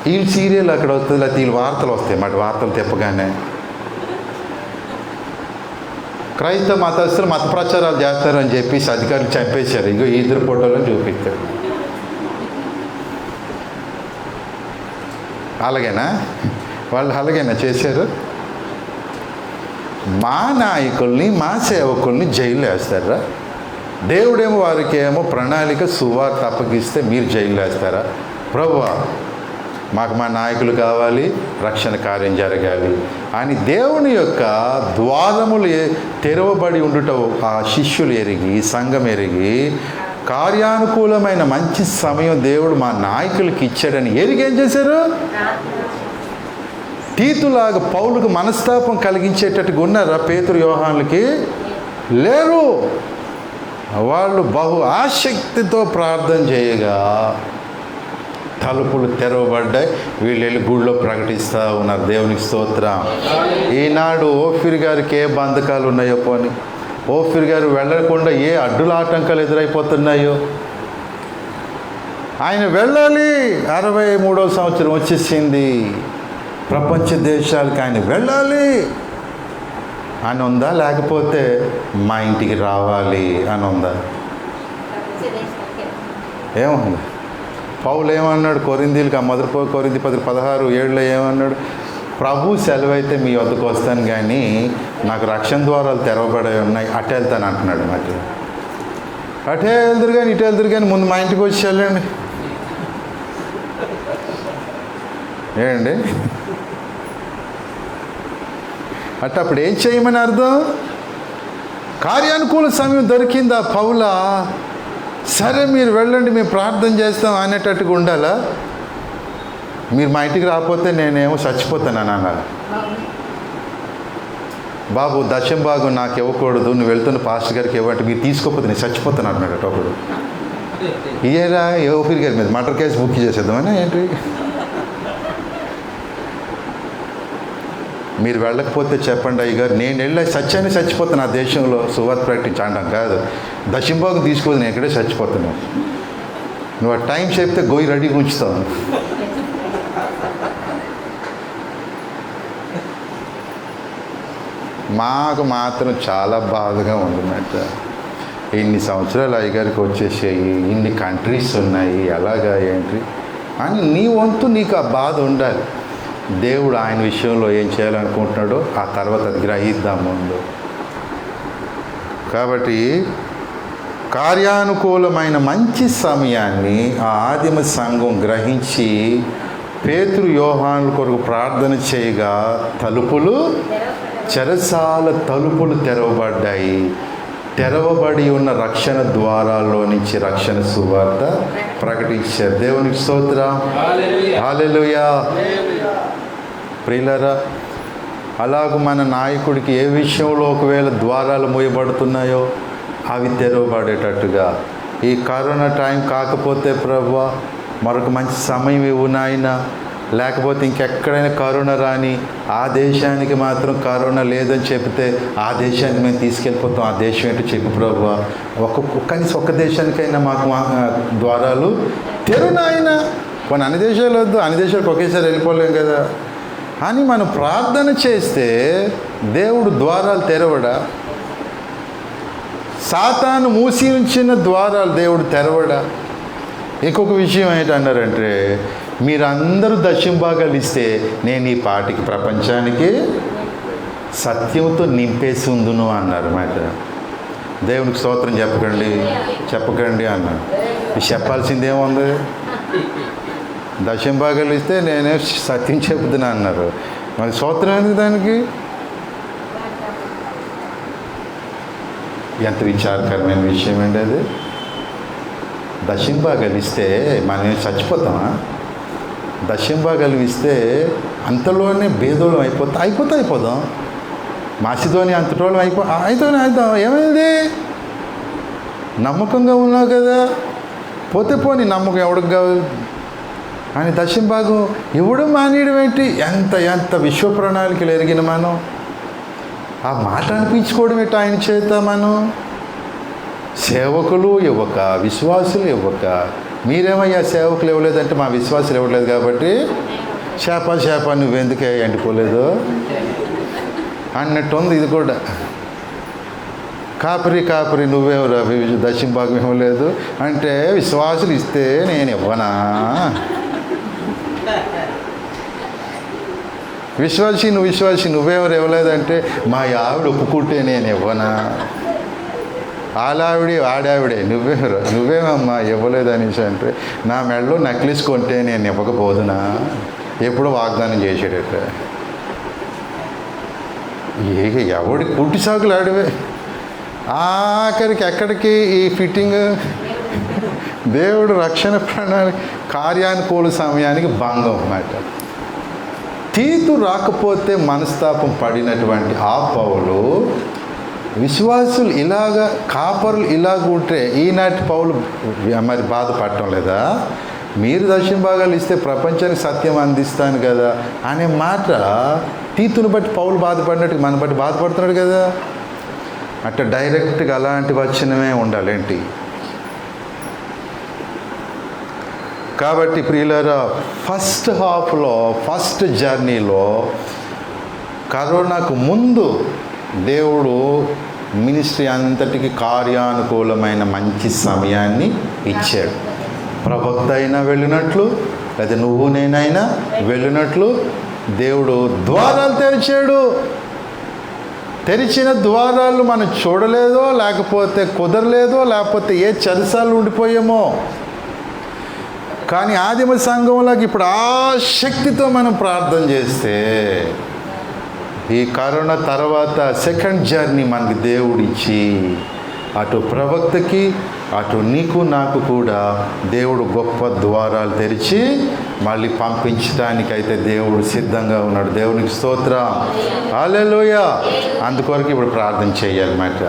వీళ్ళు సీరియల్ అక్కడ వస్తుంది, లేకపోతే వీళ్ళు వార్తలు వస్తాయి మాట. వార్తలు తెప్పగానే క్రైస్తవ మతస్థులు మత ప్రచారాలు చేస్తారని చెప్పేసి అధికారులు చంపేశారు, ఇగో ఈ 2 ఫోటోలను చూపిస్తారు. అలాగేనా వాళ్ళు చేశారు? మా నాయకుల్ని, మా సేవకుల్ని జైల్లో వేస్తారా? దేవుడేమో వారికి ఏమో ప్రణాళిక సువార్త అప్పగిస్తే మీరు జైల్లో వేస్తారా? ప్రభువా, మాకు మా నాయకులు కావాలి, రక్షణ కార్యం జరగాలి అని దేవుని యొక్క ద్వారములు తెరవబడి ఉండుట ఆ శిష్యులు ఎరిగి, సంఘం ఎరిగి, కార్యానుకూలమైన మంచి సమయం దేవుడు మా నాయకులకి ఇచ్చాడని ఎరిగి ఏం చేశారు? తీతులాగా పౌలుకు మనస్తాపం కలిగించేటట్టుగా ఉన్నారా పేతురు యోహానులకి? లేరు. వాళ్ళు బహు ఆసక్తితో ప్రార్థన చేయగా తలుపులు తెరవబడ్డాయి. వీళ్ళు వెళ్ళి గుడిలో ప్రకటిస్తూ ఉన్నారు. దేవునికి స్తోత్రం. ఈనాడు ఓఫీర్ గారికి ఏ బంధకాలు ఉన్నాయో, పోని ఓఫీర్ గారు వెళ్ళకుండా ఏ అడ్డుల ఆటంకాలు ఎదురైపోతున్నాయో, ఆయన వెళ్ళాలి, 63వ సంవత్సరం వచ్చేసింది, ప్రపంచ దేశాలకు ఆయన వెళ్ళాలి అని ఉందా? లేకపోతే మా ఇంటికి రావాలి అని ఉందా? ఏముంది? పౌలు ఏమన్నాడు కొరింథీయులకు, ఆ మొదటి కొరింథీ 10:16 ఏమన్నాడు? ప్రభు సెలవైతే మీ వద్దకు వస్తాను, కానీ నాకు రక్షణ ద్వారాలు తెరవబడి ఉన్నాయి, అటే వెళ్తాను అంటున్నాడు. మరి అటే వెళ్తురు కానీ ఇటు వెళ్తురు కానీ ముందు మా ఇంటికి వచ్చి వెళ్ళండి. ఏండి అంటే అప్పుడు ఏం చేయమని అర్థం? కార్యానుకూల సమయం దొరికిందా పౌలా? సరే మీరు వెళ్ళండి, మేము ప్రార్థన చేస్తాం అనేటట్టుగా ఉండాలా? మీరు మా ఇంటికి రాకపోతే నేనేమో చచ్చిపోతాను అనాలి. బాబు దశం భాగం నాకు ఇవ్వకూడదు, నువ్వు వెళ్తున్న పాస్టర్ గారికి ఇవ్వంటే మీరు తీసుకోకపోతే నేను చచ్చిపోతాను అన్నాడు ఒకడు. ఇయ్యరా ఓఫీర్ గారి మీద మర్డర్ కేసు బుక్ చేసేద్దామని ఏంటి? మీరు వెళ్ళకపోతే చెప్పండి అయ్యగారు, నేను వెళ్ళి సత్యాన్ని చచ్చిపోతాను, ఆ దేశంలో సువార్త ప్రకటించడం కాదు, దశంభాగం తీసుకోదు, నేను ఇక్కడే చచ్చిపోతున్నాను. నువ్వు ఆ టైం చెప్తే గోయి రెడీగా ఉంచుతావు. మాకు మాత్రం చాలా బాధగా ఉందన్నమాట. ఇన్ని సంవత్సరాలు అయ్యగారికి వచ్చేసాయి, ఇన్ని కంట్రీస్ ఉన్నాయి, ఎలాగా ఏంటి? అని నీ వంతు నీకు ఆ బాధ ఉండాలి. దేవుడు ఆయన విషయంలో ఏం చేయాలనుకుంటున్నాడో ఆ తర్వాత అది గ్రహిద్దాం ముందు. కాబట్టి కార్యానుకూలమైన మంచి సమయాన్ని ఆ ఆదిమ సంఘం గ్రహించి పేతురు యోహానుల కొరకు ప్రార్థన చేయగా తలుపులు, చెరసాల తలుపులు తెరవబడ్డాయి. తెరవబడి ఉన్న రక్షణ ద్వారాల్లో నుంచి రక్షణ సువార్త ప్రకటించారు. దేవునికి స్తోత్రం, హల్లెలూయా. ప్రియులారా, అలాగ మన నాయకుడికి ఏ విషయంలో ఒకవేళ ద్వారాలు మూయబడుతున్నాయో అవి తెరవబడేటట్టుగా ఈ కరోనా టైం కాకపోతే ప్రభువా మరొక మంచి సమయం ఇవ్వు నాయనా, లేకపోతే ఇంకెక్కడైనా కరోనా రాని ఆ దేశానికి మాత్రం కరోనా లేదని చెప్తే ఆ దేశానికి మేము తీసుకెళ్ళిపోతాం. ఆ దేశం ఏంటో చెప్పు ప్రభువా, కనీసం ఒక్క దేశానికైనా మాకు ద్వారాలు తెరు నాయనా. కొన్ని అన్ని దేశాలు వద్దు, అన్ని దేశాలకు ఒకేసారి వెళ్ళిపోలేం కదా అని మనం ప్రార్థన చేస్తే దేవుడు ద్వారాలు తెరవడా? సాతాను మూసి ఉంచిన ద్వారాలు దేవుడు తెరవడా? ఇంకొక విషయం ఏంటన్నారంటే, మీరందరూ దశంభాగాలు ఇస్తే నేను ఈ పాటికి ప్రపంచానికి సత్యంతో నింపేసి ఉందును అన్నారు మాట. దేవునికి స్తోత్రం చెప్పకండి అన్నారు. చెప్పాల్సిందేముంది? దశంభాగాలు ఇస్తే నేనే సత్యం చెబుతున్నా అన్నారు. మరి స్తోత్రం ఏంది దానికి? ఎంత విచారకరమైన విషయం అండి అది. దశంభాగాలు ఇస్తే మనం చచ్చిపోతామా? దశంభాగాలు ఇస్తే అంతలోనే భేదోళం అయిపోదాం. మాసిధోని అంతటోళం అయిద్దాం. ఏమైంది? నమ్మకంగా ఉన్నావు కదా, పోతే పోనీ నమ్మకం ఎవడికి కావాలి అని దశంభాగం ఇవ్వడం మానేయడం ఏంటి? ఎంత విశ్వ ప్రణాళికలు ఎరిగిన మనం ఆ మాట అనిపించుకోవడం ఏంటి ఆయన చేత? మనం సేవకులు ఇవ్వక, విశ్వాసులు ఇవ్వక, మీరేమయ్యా సేవకులు ఇవ్వలేదంటే మా విశ్వాసులు ఇవ్వలేదు కాబట్టి చేప నువ్వెందుకే ఎండిపోలేదు అన్నట్టు ఉంది. ఇది కూడా కాపరి నువ్వేమరా దశంభాగం ఇవ్వలేదు అంటే విశ్వాసులు ఇస్తే నేను ఇవ్వనా? విశ్వాసి నువ్వెవరు ఇవ్వలేదంటే మా ఆవిడ ఒప్పుకుంటే నేను ఇవ్వనా? ఆడావిడే నువ్వేమమ్మా ఇవ్వలేదనేసి అంటే నా మెడలో నెక్లెస్ కొంటే నేను ఇవ్వకపోదునా? ఎప్పుడో వాగ్దానం చేసేటట్ట. ఎవడి పుట్టి సాకులు ఆడివే. ఆఖరికి ఎక్కడికి ఈ ఫిట్టింగ్? దేవుడు రక్షణ ప్రణాళిక కార్యానుకూల సమయానికి భంగం అన్నమాట. తీతు రాకపోతే మనస్తాపం పడినటువంటి ఆ పౌలు విశ్వాసులు ఇలాగా, కాపరులు ఇలాగ ఉంటే ఈనాటి పౌలు మరి బాధపడటం లేదా? మీరు దశంభాగాలు ఇస్తే ప్రపంచానికి సత్యం అందిస్తాను కదా అనే మాట తీతుని బట్టి పౌలు బాధపడినట్టు మన బట్టి బాధపడుతున్నాడు కదా. అట్లా డైరెక్ట్గా అలాంటి వచనమే ఉండాలేంటి? కాబట్టి ప్రియులారా, ఫస్ట్ హాఫ్లో ఫస్ట్ జర్నీలో కరోనాకు ముందు దేవుడు మినిస్ట్రీ అంతటికి కార్యానుకూలమైన మంచి సమయాన్ని ఇచ్చాడు. ప్రవక్త అయినా వెళ్ళినట్లు, లేదా నువ్వు నేనైనా వెళ్ళినట్లు దేవుడు ద్వారాలు తెరిచాడు. తెరిచిన ద్వారాలు మనం చూడలేదో, లేకపోతే కుదరలేదో, లేకపోతే ఏ చెరసాలు ఉండిపోయామో, కానీ ఆదిమ సంఘంలోకి ఇప్పుడు ఆ శక్తితో మనం ప్రార్థన చేస్తే ఈ కరోనా తర్వాత సెకండ్ జర్నీ మనకి దేవుడిచ్చి అటు ప్రవక్తకి అటు నీకు నాకు కూడా దేవుడు గొప్ప ద్వారాలు తెరిచి మళ్ళీ పంపించడానికైతే దేవుడు సిద్ధంగా ఉన్నాడు. దేవునికి స్తోత్రం, హల్లెలూయా. అందుకొరకు ఇప్పుడు ప్రార్థన చేయాలన్నమాట.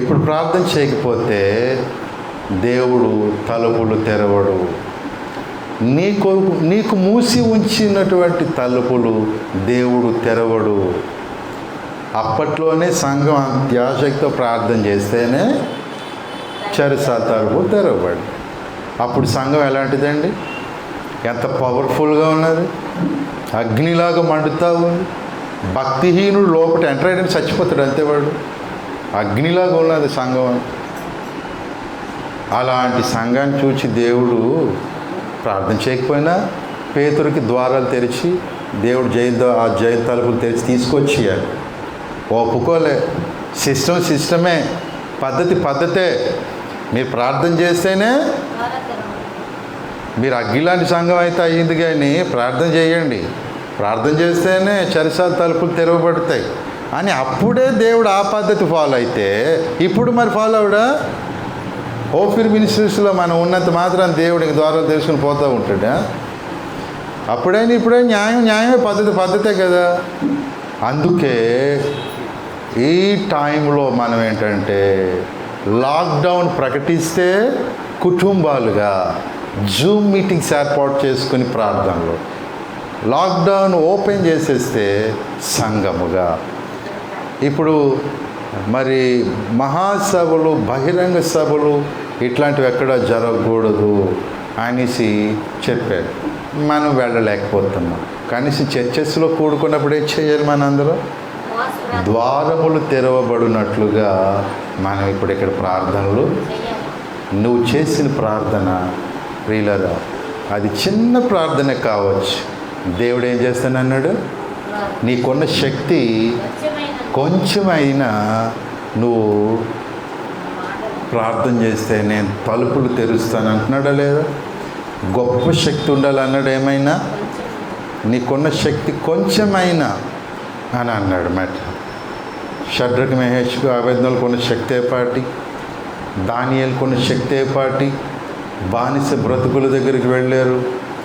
ఇప్పుడు ప్రార్థన చేయకపోతే దేవుడు తలుపులు తెరవడు. నీకు మూసి ఉంచినటువంటి తలుపులు దేవుడు తెరవడు. అప్పట్లోనే సంఘం అత్యాశక్తితో ప్రార్థన చేస్తేనే చెరసాల తలుపు తెరవబడి. అప్పుడు సంఘం ఎలాంటిదండి? ఎంత పవర్ఫుల్గా ఉన్నది, అగ్నిలాగా మండుతూ ఉంది. భక్తిహీనుడు లోపల ఎంటర్ అయ్యడానికి చచ్చిపోతాడు అంతేవాడు. అగ్నిలాగా ఉన్నది సంఘం. అలాంటి సంఘాన్ని చూసి దేవుడు ప్రార్థన చేయకపోయినా పేతురుకి ద్వారాలు తెరిచి దేవుడు ఆ జైలు తలుపులు తెరిచి తీసుకొచ్చేయాలి. ఒప్పుకోలే. సిస్టమే, పద్ధతే. మీరు ప్రార్థన చేస్తేనే, మీరు అగ్గిలాంటి సంఘం అయితే అయ్యింది, కానీ ప్రార్థన చేయండి. ప్రార్థన చేస్తేనే చెరసాల తలుపులు తెరవబడతాయి అని అప్పుడే దేవుడు ఆ పద్ధతి ఫాలో అయితే ఇప్పుడు మరి ఫాలో అవడా? ఓఫీర్ మినిస్ట్రీస్లో మనం ఉన్నంత మాత్రం దేవుడికి ద్వారాలు తెలుసుకుని పోతూ ఉంటాడా? అప్పుడైనా ఇప్పుడే న్యాయమే, పద్ధతే కదా. అందుకే ఈ టైంలో మనం ఏంటంటే లాక్డౌన్ ప్రకటిస్తే కుటుంబాలుగా జూమ్ మీటింగ్స్ ఏర్పాటు చేసుకుని ప్రార్థనలు, లాక్డౌన్ ఓపెన్ చేసేస్తే సంఘముగా. ఇప్పుడు మరి మహాసభలు, బహిరంగ సభలు ఇట్లాంటివి ఎక్కడ జరగకూడదు అనేసి చెప్పారు. మనం వెళ్ళలేకపోతున్నాం. కనీసం చర్చెస్లో కూడుకున్నప్పుడు ఏం చేయాలి? మనందరం ద్వారములు తెరవబడినట్లుగా మనం ఇప్పుడు ఇక్కడ ప్రార్థనలు, నువ్వు చేసిన ప్రార్థన ప్రియులారా, అది చిన్న ప్రార్థనే కావచ్చు. దేవుడు ఏం చేస్తానన్నాడు? నీకున్న శక్తి కొంచెమైనా నువ్వు ప్రార్థన చేస్తే నేను తలుపులు తెరుస్తాను అంటున్నాడా లేదా? గొప్ప శక్తి ఉండాలన్నాడు. ఏమైనా నీకున్న శక్తి కొంచెమైనా అని అన్నాడు. మాట షడ్రకు, మెహేష్కు, అబేద్నెగోకు ఉన్న శక్తి ఏపాటి, దానియేలుకు ఉన్న శక్తి ఏపాటి. బానిస బ్రతుకుల దగ్గరికి వెళ్ళారు.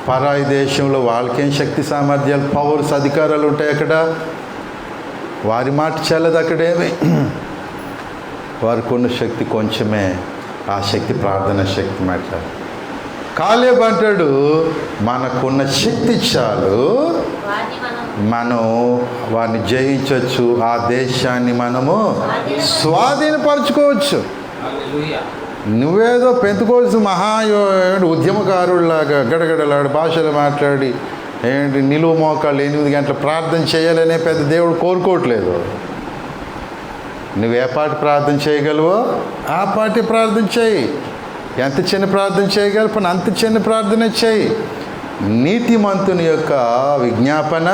పరాయి దేశంలో వాళ్ళకేం శక్తి సామర్థ్యాలు, పవర్స్, అధికారాలు ఉంటాయి అక్కడ. వారి మాట చెల్లదు అక్కడేమి. వారికి ఉన్న శక్తి కొంచెమే. ఆ శక్తి ప్రార్థన శక్తి. మాట కాలేబు అంటాడు, మనకున్న శక్తి చాలు, మనం వారిని జయించవచ్చు, ఆ దేశాన్ని మనము స్వాధీనపరచుకోవచ్చు. నువ్వేదో పెంతుకోవాల్సి ఉద్యమకారుడిలాగా గడగడలాడు భాషలు మాట్లాడి ఏంటి నిలువు మోకాళ్ళు 8 గంటలు ప్రార్థన చేయాలనే పెద్ద దేవుడు కోరుకోవట్లేదు. నువ్వు ఏ పాటి ప్రార్థన చేయగలవో ఆ పాటి ప్రార్థన చేయి. ఎంత చిన్న ప్రార్థన చేయగలపో అంత చిన్న ప్రార్థన చేయి. నీతిమంతుని యొక్క విజ్ఞాపన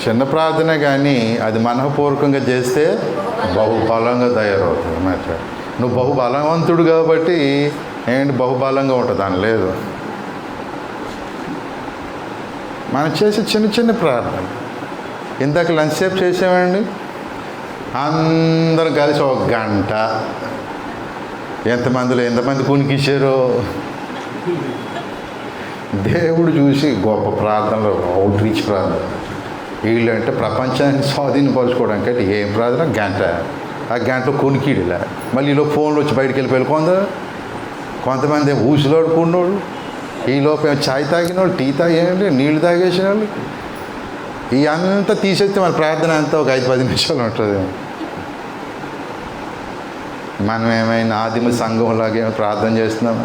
చిన్న ప్రార్థన, కానీ అది మనఃపూర్వకంగా చేస్తే బహుబలంగా తయారవుతుంది. మాట నువ్వు బహుబలవంతుడు కాబట్టి ఏంటి బహుబలంగా ఉంటుంది అని లేదు. మనం చేసే చిన్న ప్రార్థన. ఇందాక లంచ్ సేపు చేసామండి, అందరం కలిసి 1 గంట. ఎంతమంది కునికిచ్చారో దేవుడు చూసి. గొప్ప ప్రార్థనలు, అవుట్ రీచ్ ప్రార్థన. వీళ్ళు అంటే ప్రపంచాన్ని స్వాధీనపరచుకోవడానికి అంటే ఏం ప్రార్థన? గంట. ఆ గంటలో కొనికిడిలా మళ్ళీ ఈలో ఫోన్లు వచ్చి బయటికి వెళ్ళిపోయి కొంతమంది ఊసులాడుకున్నోళ్ళు, ఈలోపు ఛాయ్ తాగినోళ్ళు, టీ తాగేయండి, నీళ్ళు తాగేసిన వాళ్ళు. ఈ అంతా తీసేస్తే మన ప్రార్థన అంతా ఒక 5-10 నిమిషాలు ఉంటుంది. మనం ఏమైనా ఆదిమ సంఘంలాగా ఏమైనా ప్రార్థన చేస్తున్నాము?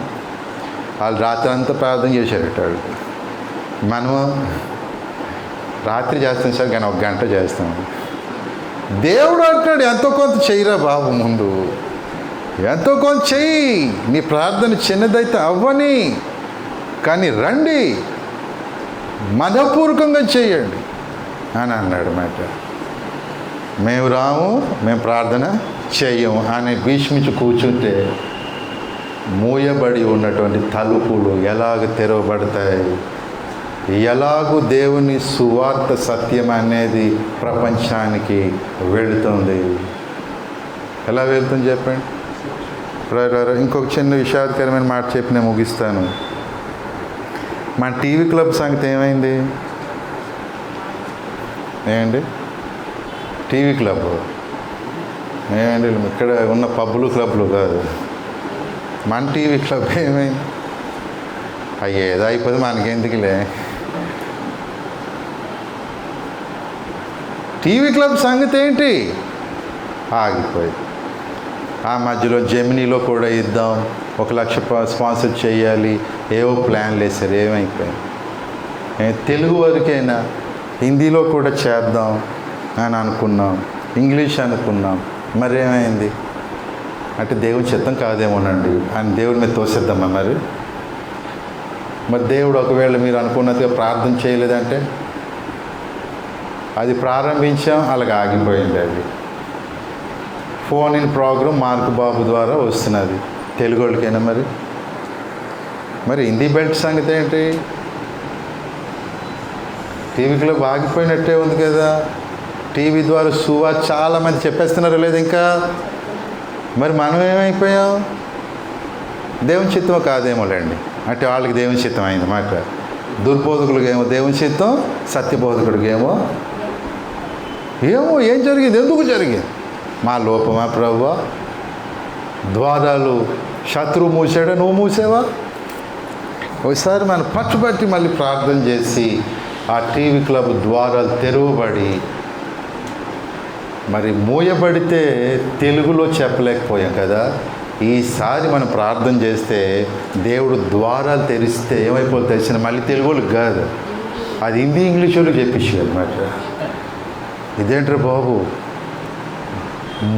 వాళ్ళు రాత్రి అంతా ప్రార్థన చేశారట. మనము రాత్రి చేస్తాం సార్, కానీ 1 గంట చేస్తాం. దేవుడు అంటాడు ఎంతో కొంత చెయ్యిరా బాబు, ముందు ఎంతో కొంత చెయ్యి. నీ ప్రార్థన చిన్నదైతే అవ్వని, కానీ రండి మనపూర్వకంగా చేయండి అని అన్నాడు. మాట మేము రాము, మేము ప్రార్థన చెయ్యము అని భీష్మించి కూర్చుంటే మూయబడి ఉన్నటువంటి తలుపులు ఎలాగ తెరవబడతాయి? ఎలాగూ దేవుని సువార్త సత్యం అనేది ప్రపంచానికి వెళుతుంది. ఎలా వెళ్తుంది చెప్పండి? ఇంకొక చిన్న విషాదకరమైన మాట చెప్పి నేను ముగిస్తాను. మన టీవీ క్లబ్ సంగతి ఏమైంది? ఏమండి టీవీ క్లబ్ ఏమండి? ఇక్కడ ఉన్న పబ్బులు క్లబ్లు కాదు, మన టీవీ క్లబ్ ఏమైంది? ఏదో అయిపోతే మనకెందుకులే. టీవీ క్లబ్ సంగతి ఏంటి? ఆగిపోయింది. ఆ మధ్యలో జెమినీలో కూడా ఇద్దాం, 1 లక్ష స్పాన్సర్ చేయాలి, ఏవో ప్లాన్లు వేసారు. ఏమైపోయింది? తెలుగు వరకైనా హిందీలో కూడా చేద్దాం అని అనుకున్నాం, ఇంగ్లీష్ అనుకున్నాం, మరేమైంది? అంటే దేవుని చిత్తం కాదేమోనండి అని దేవుడి మీద తోసేద్దామా మరి దేవుడు ఒకవేళ మీరు అనుకున్నట్టుగా ప్రార్థన చేయలేదంటే అది ప్రారంభించాం అలాగే ఆగిపోయింది. అది ఫోన్ ఇన్ ప్రోగ్రామ్ మార్క్ బాబు ద్వారా వస్తున్నది తెలుగు వాళ్ళకైనా మరి హిందీ బెల్ట్ సంగతి ఏంటి? టీవీలో ఆగిపోయినట్టే ఉంది కదా. టీవీ ద్వారా సువార్త చాలామంది చెప్పేస్తున్నారు లేదు ఇంకా. మరి మనం ఏమైపోయాం? దేవుని చిత్తం కాదేమోలేండి అంటే వాళ్ళకి దేవుని చిత్తం అయింది మాట. దుర్బోధకులకి ఏమో దేవుని చిత్తం, సత్యబోధకుడికి ఏమో ఏం జరిగింది, ఎందుకు జరిగింది? మా లోపమా ప్రభువా? ద్వారాలు శత్రువు మూసాడా, నువ్వు మూసావా? ఒకసారి మనం పట్టుబట్టి మళ్ళీ ప్రార్థన చేసి ఆ టీవీ క్లబ్ ద్వారాలు తెరవబడి మరి మూయబడితే తెలుగులో చెప్పలేకపోయాం కదా. ఈసారి మనం ప్రార్థన చేస్తే దేవుడు ద్వారాలు తెరిస్తే ఏమైపోతుంది తెలిసిన మళ్ళీ తెలుగులకు కాదు, అది హిందీ ఇంగ్లీష్ వాళ్ళకి చెప్పించి అనమాట. ఇదేంట్రా బాబు,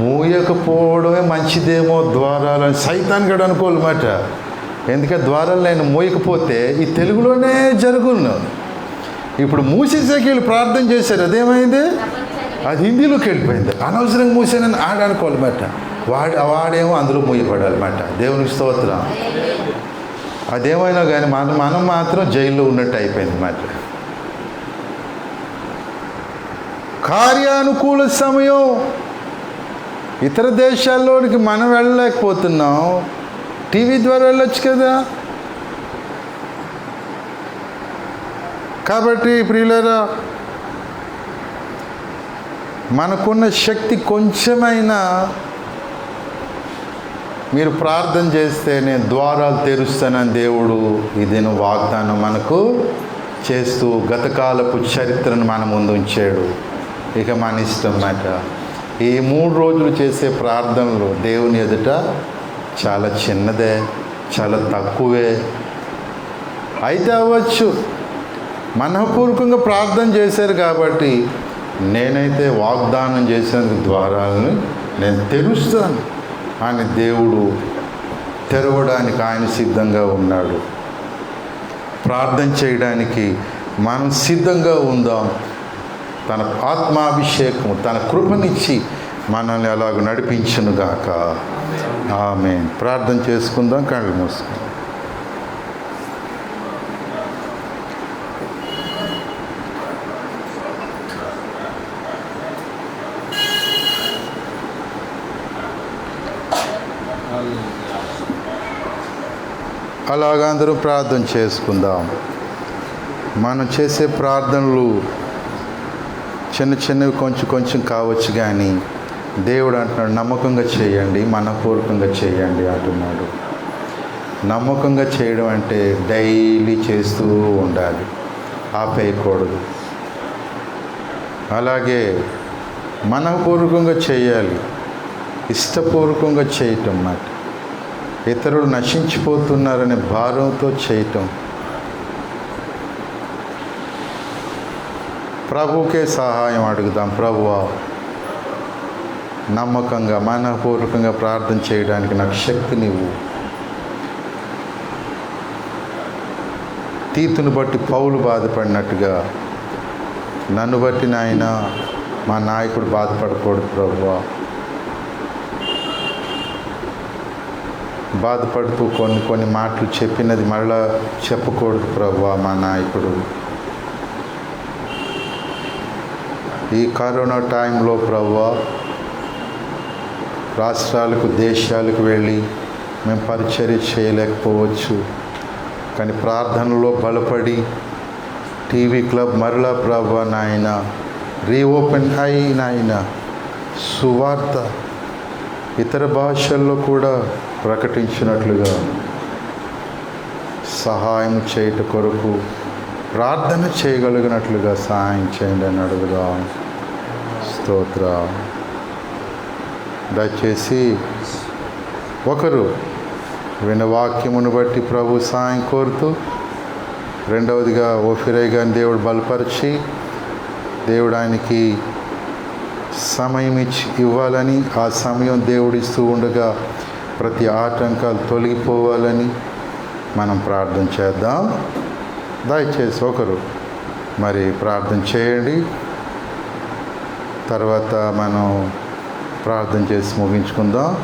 మూయకపోవడమే మంచిదేమో ద్వారాలని సైతాన్ గడు అనుకోవాలన్నమాట. ఎందుకంటే ద్వారాలు నేను మూయకపోతే ఈ తెలుగులోనే జరుగును. ఇప్పుడు మూసేసాకి వీళ్ళు ప్రార్థన చేశారు, అదేమైంది? అది హిందీలోకి వెళ్ళిపోయింది. అనవసరంగా మూసానని ఆడనుకోవాలన్నమాట. వాడేమో అందులో మూయపడాలన్నమాట. దేవునికి స్తోత్రం. అదేమైనా కానీ మనం మాత్రం జైల్లో ఉన్నట్టు అయిపోయింది అన్నమాట. కార్యానుకూల సమయం, ఇతర దేశాల్లోనికి మనం వెళ్ళలేకపోతున్నాం, టీవీ ద్వారా వెళ్ళొచ్చు కదా. కాబట్టి ప్రియులారా, మనకున్న శక్తి కొంచెమైనా మీరు ప్రార్థన చేస్తే నేను ద్వారాలు తెరుస్తానని దేవుడు ఇదేను వాగ్దానం మనకు చేస్తూ గతకాలపు చరిత్రను మన ముందు ఉంచాడు. ఇక మన ఇష్టం మాట. ఈ 3 రోజులు చేసే ప్రార్థనలు దేవుని ఎదుట చాలా చిన్నదే, చాలా తక్కువే అయితే అవ్వచ్చు. మనఃపూర్వకంగా ప్రార్థన చేశారు కాబట్టి నేనైతే వాగ్దానం చేసినందుకు ద్వారాలను నేను తెరుస్తాను అని దేవుడు తెరవడానికి ఆయన సిద్ధంగా ఉన్నాడు. ప్రార్థన చేయడానికి మనం సిద్ధంగా ఉందాం. తన ఆత్మాభిషేకం, తన కృపనిచ్చి మనల్ని అలాగ నడిపించునుగాక. ఆమేన్. ప్రార్థన చేసుకుందాం, కళ్ళు మూసుకుందాం. అలాగా అందరూ ప్రార్థన చేసుకుందాం. మనం చేసే ప్రార్థనలు చిన్నవి కొంచెం కావచ్చు, కానీ దేవుడు అంటున్నాడు నమ్మకంగా చేయండి, మనపూర్వకంగా చేయండి అంటున్నాడు. నమ్మకంగా చేయడం అంటే డైలీ చేస్తూ ఉండాలి, ఆపేయకూడదు. అలాగే మనపూర్వకంగా చేయాలి, ఇష్టపూర్వకంగా చేయటం అన్నమాట. ఇతరులు నశించిపోతున్నారనే భారంతో చేయటం. ప్రభువుకే సహాయం అడుగుదాం. ప్రభువా, నమ్మకంగా మనపూర్వకంగా ప్రార్థన చేయడానికి నాకు శక్తినివ్వు. తీతును బట్టి పౌలు బాధపడినట్టుగా నన్ను బట్టి నాయన మా నాయకుడు బాధపడకూడదు ప్రభువా. బాధపడుతూ కొన్ని మాటలు చెప్పినది మళ్ళా చెప్పకూడదు ప్రభువా. మా నాయకుడు ఈ కరోనా టైంలో ప్రభువా రాష్ట్రాలకు, దేశాలకు వెళ్ళి మేము పరిచర్య చేయలేకపోవచ్చు, కానీ ప్రార్థనలో బలపడి టీవీ క్లబ్ మరలా ప్రభువా నాయన రీఓపెన్ అయి నాయన సువార్త ఇతర భాషల్లో కూడా ప్రకటించినట్లుగా సహాయం చేయట కొరకు ప్రార్థన చేయగలిగినట్లుగా సహాయం చేయండి అని అడుగుదాం. స్తోత్రం. దయచేసి ఒకరు విన్న వాక్యమును బట్టి ప్రభు సహాయం కోరుతూ, రెండవదిగా ఓఫిరై గారిని దేవుడు బలపరిచి దేవుడు ఆయనకి సమయం ఇవ్వాలని, ఆ సమయం దేవుడు ఇస్తూ ఉండగా ప్రతి ఆటంకాలు తొలగిపోవాలని మనం ప్రార్థన చేద్దాం. దయచేసి ఒకరు మరి ప్రార్థన చేయండి. తర్వాత మనం ప్రార్థన చేసి ముగించుకుందాం.